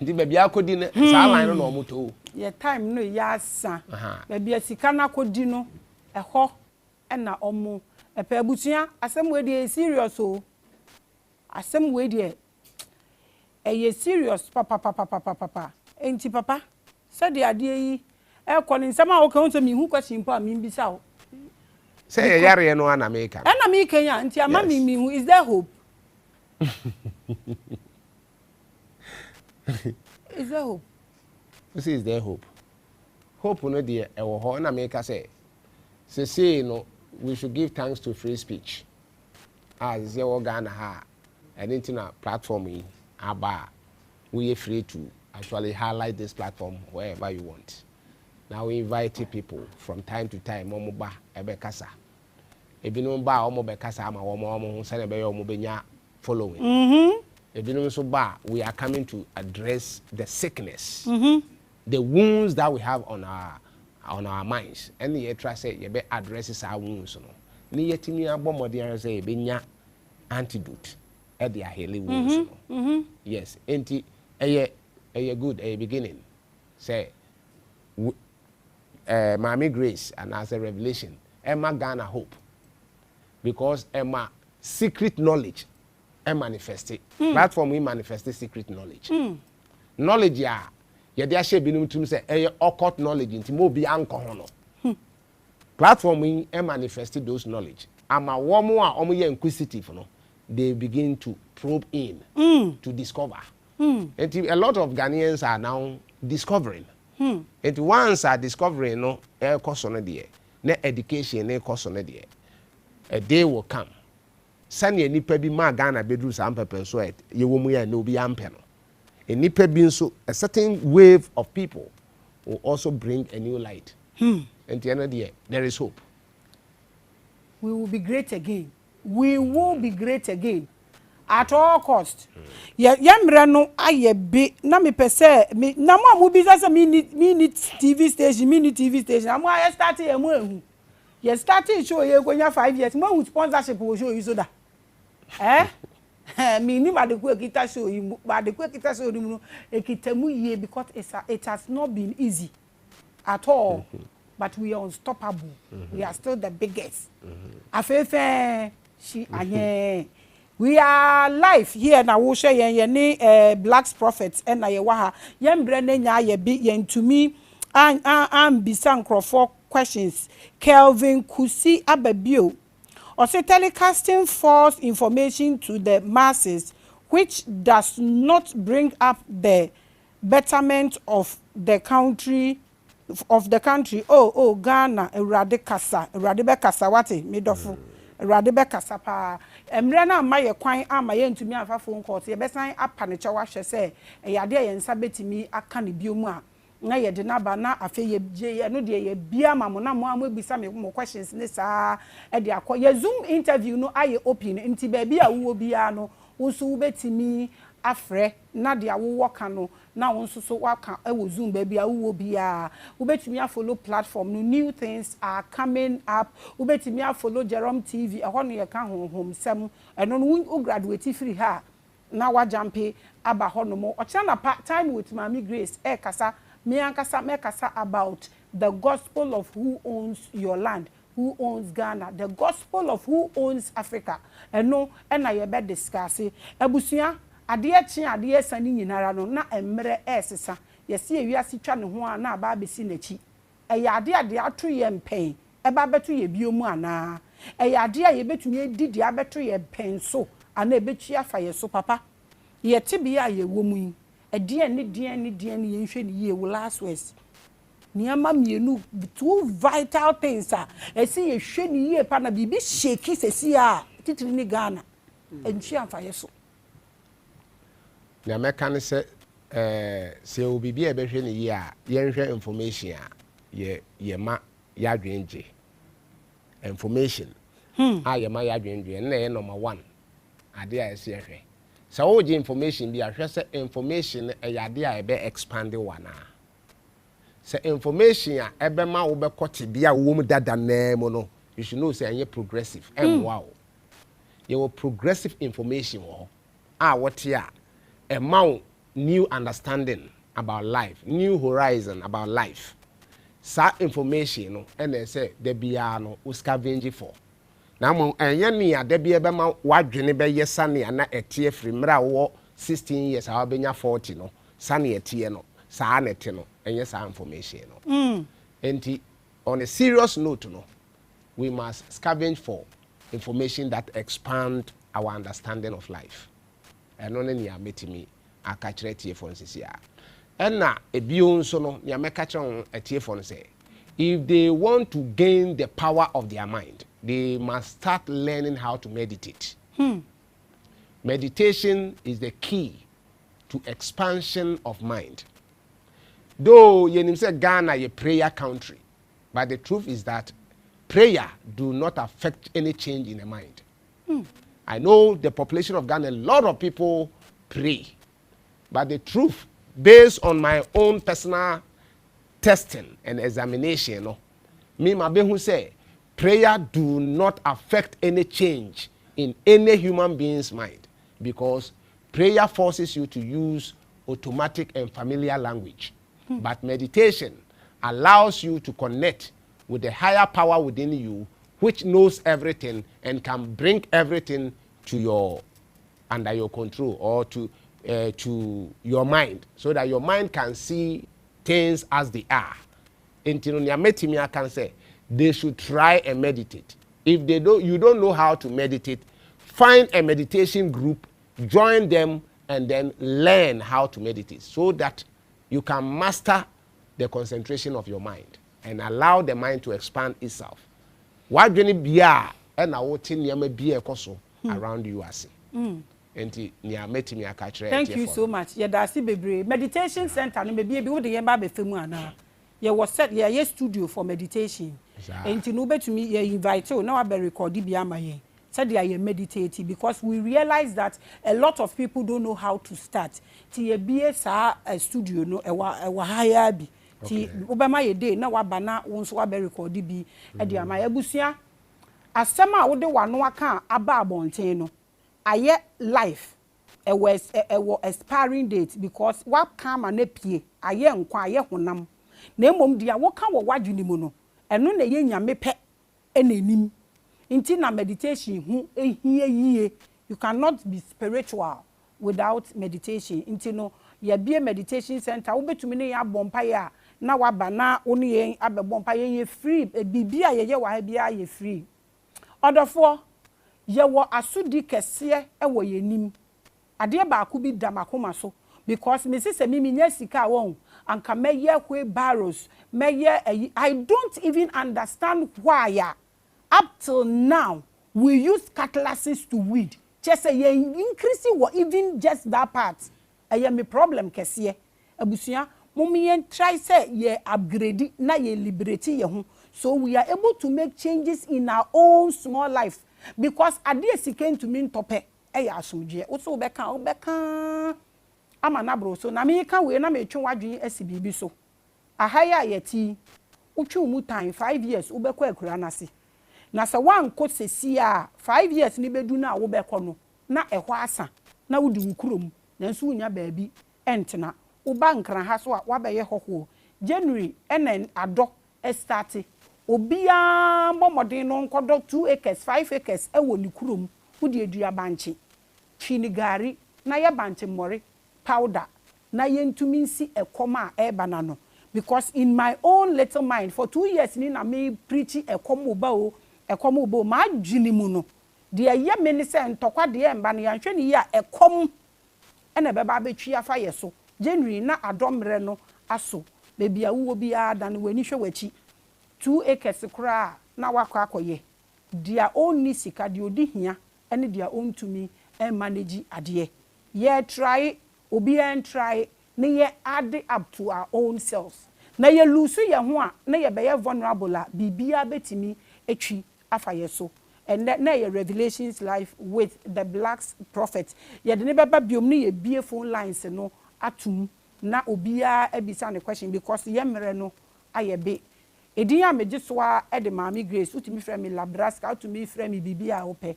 Ndi baby akodi ne sa line no omoto. Ye time no ya sa. Baby asika na kodi no eho na omo epa abutua asem we dey serious o. Asem we dey eye serious papa. Enti papa said the idea yi e kwoni nsem a wo kan so mi hu question pa mi bisa o. Say yare no na America. Na me Kenya nti ama mi hu is there hope? Is there hope? This is there hope. Hope no dey e wo ho na America say no we should give thanks to free speech. As you Ghana ha and internet platform in aba we are free to actually highlight this platform wherever you want. Now we invite people from time to time omo ba ebe kasa. Ebinu ba omo be kasa ama omo se na be omo benya following. Ebinu so ba we are coming to address the sickness. The wounds that we have on our minds. And you try say you be addresses our wounds no. Ni yetimi abomode say benya antidote at their healing wounds no. Yes, enti a good a beginning. Say Maame Grace and as a revelation, Emma Ghana hope. Because Emma secret knowledge manifested. Platform we manifested secret knowledge. Knowledge ya de ahye binum tum say occult knowledge nti mo bi anko ho no. Platform we manifested those knowledge. Ama womo a omo ye inquisitive no, they begin to probe in to discover. And a lot of Ghanaians are now discovering. And once are discovering no course on there, no education, no course on there. A day will come. Sani nipa bi ma Ghana bedru sam pepper so it ye wo mu ya no bi ampe no. A nipa bi so a certain wave of people will also bring a new light. And the end of the year, there is hope. We will be great again. We will be great again. At all cost. Yamra no aye be na me pese me na mo amu business me need TV station, me need TV station. Amu I start e mu ehu. Ye start show ye gonya 5 years. Mo hu sponsorship wo show you so da. Me ni ma de ku ekita show you, ba de ku ekita show you no ekitamu ye because it has not been easy at all. But we are unstoppable. We are still the biggest. Afefe she anye. We are live here na wo share yen Black's Prophets and na ye wa ha. Yen bre na nya ye bi yen to me and bisa nkrofo questions. Kelvin Kusi Ababio. Or say telecasting false information to the masses which does not bring up the betterment of the country. Oh Ghana Erade kasa be kasa wate medofo Erade be kasa pa emre na ma ye kwan ama ye ntumi afa phone call ye besan apa ne chewa hwe se eyade ye nsa betimi aka ne biomu a na ye de na ba na afa ye je no de ye bia ma mo na mo amobisa me mo questions ne sa e de akọ ye Zoom interview no aye open nti ba bia wo bia no wo so wo betimi afre na de awo woka no na won so waka e wo Zoom baby awo bia wo betimi follow platform no new things are coming up wo betimi follow Jerome TV e ho no ye ka honhom sem e no wo graduate free ha na wa jampe aba ho no mo o chana time with Maame Grace e kasa me kasa about the gospel of who owns your land, who owns Ghana, the gospel of who owns Africa. And no na ye be discuss ebusua ade sani nyinara no na emre esesa ye se ewiase twa ne ho a na aba besi nachi ade ato ye mpen eba beto ye biomu ana ade ye betumi edidi abeto ye pen so ana ebechi afa ye so papa ye tibia ye womu yi ade ne ye nhwe ne ye wo last words niama mienu two vital things esi ye hwe ne ye pa na bibi shake sesi a titiri ni Ghana enchi afa ye so na meka say se obibi e behwe ne yi a ye nhwe information a ye ma ya dwenje information ye ma ya dwenje na ye number 1 ade a se hwe so wo je information bi a hwe se information e ade a e be expand wana se information a e be ma wo be kote bia wo mu dada na mu no you should know say anye progressive wow you will progressive information wo a what ya a mount new understanding about life, new horizon about life. Sa information no and they say there be no scavenge for. Now enye ni ade be ma wadwene be yesane na etie free mra wo 16 years a benya 40 no sane etie no sa na ete no enye sa information no. Enti on a serious note no, we must scavenge for information that expand our understanding of life. And only ni ametimi akachire tie for nsisia. Ena ebion so no ni ameka on etie for say if they want to gain the power of their mind, they must start learning how to meditate. Meditation is the key to expansion of mind. Though you say Ghana a prayer country, but the truth is that prayer do not affect any change in the mind. I know the population of Ghana, a lot of people pray, but the truth, based on my own personal testing and examination, no, me who say prayer do not affect any change in any human being's mind, because prayer forces you to use automatic and familiar language. But meditation allows you to connect with the higher power within you, which knows everything and can bring everything to your under your control, or to your mind, so that your mind can see things as they are. Until I can say they should try and meditate. If you don't know how to meditate, find a meditation group, join them, and then learn how to meditate, so that you can master the concentration of your mind and allow the mind to expand itself. Why do you be and I will tell you be around you as Thank you so much. Yeah, that's it, meditation center. No, maybe we the yamba be femu na. Yeah, was set. Yeah, yes studio for meditation. And you know, to me, yeah, invite you. Now I be record bi ama ye. Said they are meditating, because we realize that a lot of people don't know how to start. Ti be a studio no ewa higher bi. Ti obama ye day na wa bana won so wa be record bi e de ama abusua. Asema wo de wano aka aba abonten no. Aye life a was expiring date, because what come and pie aye nkwa aye honam na emom dia wo ka wo wadwini mu no eno na ye nyame pe enanim nti na meditation hu ehie yie. You cannot be spiritual without meditation. Nti no ye be meditation center wo betumi ne ya bompa ya na waba na wo ne ye abebompa ye free bibia ye wa ha bia ye free. Odofo yewo asudi kese ewo yenim ade ba ku bi damakoma so, because me say me nya sika won anka meye kwe barrels meye I don't even understand why up till now we use cutlasses to weed. Just say ye increase what even just that part eye me problem kese abusua momien try say ye upgrade na ye liberate ye ho, so we are able to make changes in our own small life. Because ade came to mean tope e ya asomdwe wo so obeka amana bro, so na me ka we na me twen wadwen asibibi so ahaya yeti utwu mu time 5 years ubekọ akura nase na se wan ko sesi a 5 years ni bedu na wo bekọ no na ehọ asa na wudi wukurom na nso unya baabi entena uba nkran ha so a wabeye hoho January enen ado start obia bomodin no nkodo 2 acres 5 acres ewo ni kurom wudi edua banche chinigari na ya banche mmore powder na yentumi nsi ekoma ebana no, because in my own little mind for 2 years ni na me preach ekoma oba ma dwini mu no de ye me ne se ntokwa de emba no yanhwe ni ya ekom ena beba betwi afa ye so January na adomre no aso bebia wo bia dan wani hwe wachi 2 acres kura na wakọ akoye dia own sika de odi hia ene dia own to me and manage ade ye try obi and try na ye add up to our own selves na ye lose ye ho a na ye be ye vulnerable a bibia betimi etwi afa ye so. And na ye Revelations life with the black prophet ye de ne beba biom ne ye bie phone lines no atum na obia ebisa ne question, because ye mere no ayebe edinya megiswa e de Maame Grace utimi frɛ me Labraska utimi frɛ me bibia ope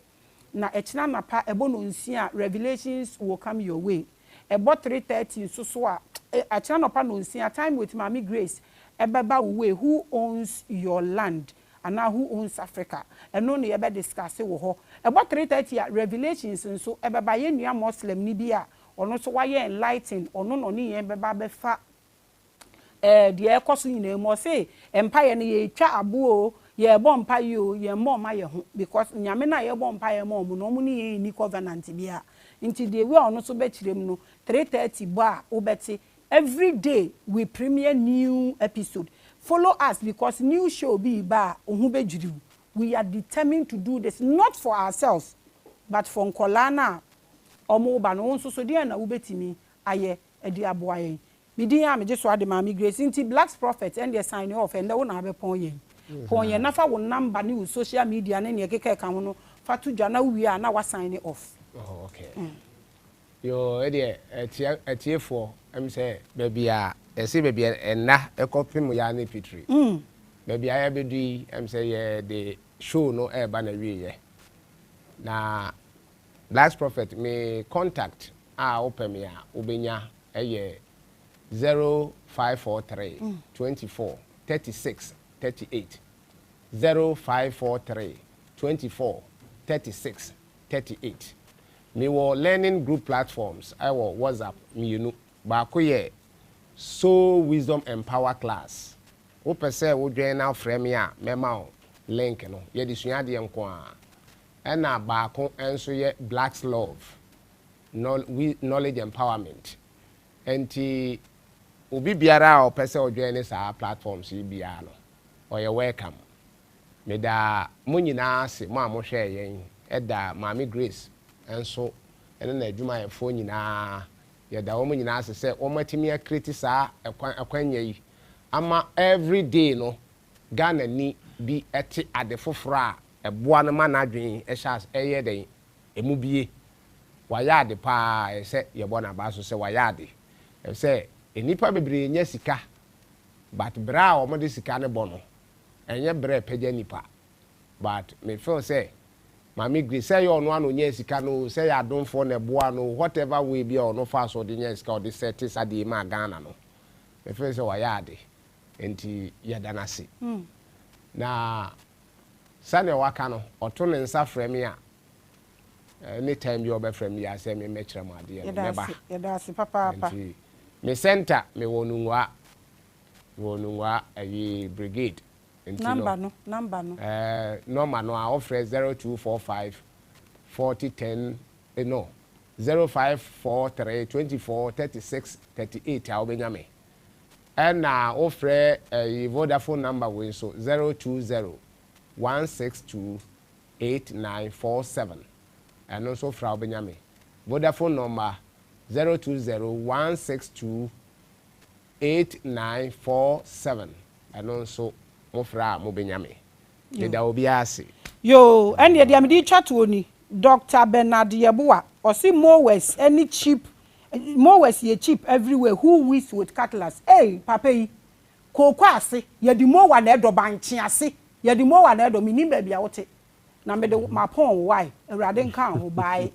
na echina napa ebo no nsia Revelations will come your way. about 3:30 so a channel panel see a time with Maame Grace ebeba we who owns your land and now who owns Africa and no ne ebe discuss wo ho about 3:30 revelations nso ebeba ye nua Muslim ni bia ono so why enlighten ono no ne ye beba befa de ekoso nyina mo say empire ne ye twa abo ye bo empire o ye mo ma ye ho because nyame na ye bo empire mo no mo ne ye ni covenant bia nti de we ono so be kirem no 3:30 bo a obeti every day we premiere new episode. Follow us because new show be ba ohu bejuru. We are determined to do this not for ourselves but for Nkolana omo ba no nso so de na ubetimi aye edi aboaye. Me din am je so ade Maame Grace nti Black Prophet and the sign off and wo na be pon yen. Pon yen na fa wo number ni social media na ne keke kan ho no fa to dwa na wi a na wa sign off. Oh okay. Yo etie for em say baby a ese baby enna ekopim ya na pitri baby a bedu em say ye the show no e ba na wiye na Black Prophet me contact open me a obenya eye 0543 24 36 38 0543 24 36 38 me were learning group platforms I was WhatsApp me you know ba ko ye so wisdom empower class wo pese wo join now frame ya mema link no ye disua de nko a na ba ko enso ye Black's Love knowledge empowerment enti obi biara o pese o join sa platforms yi bia no o ye welcome me da mo nyina ase mo a mo hwe yen eda Maame Grace enso ene na adwuma ye fo nyina ya da womu nyina ase se womatimi akreti saa akwanya yi ama every day no Ghana ni bi ete ade foforo a eboa no ma na adwen ehas eye den emu bie waya ade pa se ye bo na ba so se waya ade se enipa bebre nya sika but bra wo mo de sika ne bo no enye bra pagya nipa but me feel say Maame Grace say you no anu nya sika no say ya don for na boa no whatever way be or no fast or the nya sika or the set is ade ma Ghana no me feel say waya ade enti ya danase na sane waka no oto ne nsa frame a anytime you be frame ya say me mekere ma ade ya meba ya dasi papa enti me center me wonunwa ayi brigade number no number no I offer 0245 4010 no 0543 24 36 38 I obenya me and na offer a Vodafone number we so 020 162 8947 and also fra obenya me Vodafone number 020 162 8947 and also mofra mo benyame me da obi ase yo ene dia me di twatwo ni Dr. Bernard Yeboa osi mowes any cheap mowes ye cheap everywhere who wish with cutlass hey papa yi koko ase ye di mowa na edo banche ase ye di mowa na edo mini ba bia wote na me de mapon why awrade nka ho bai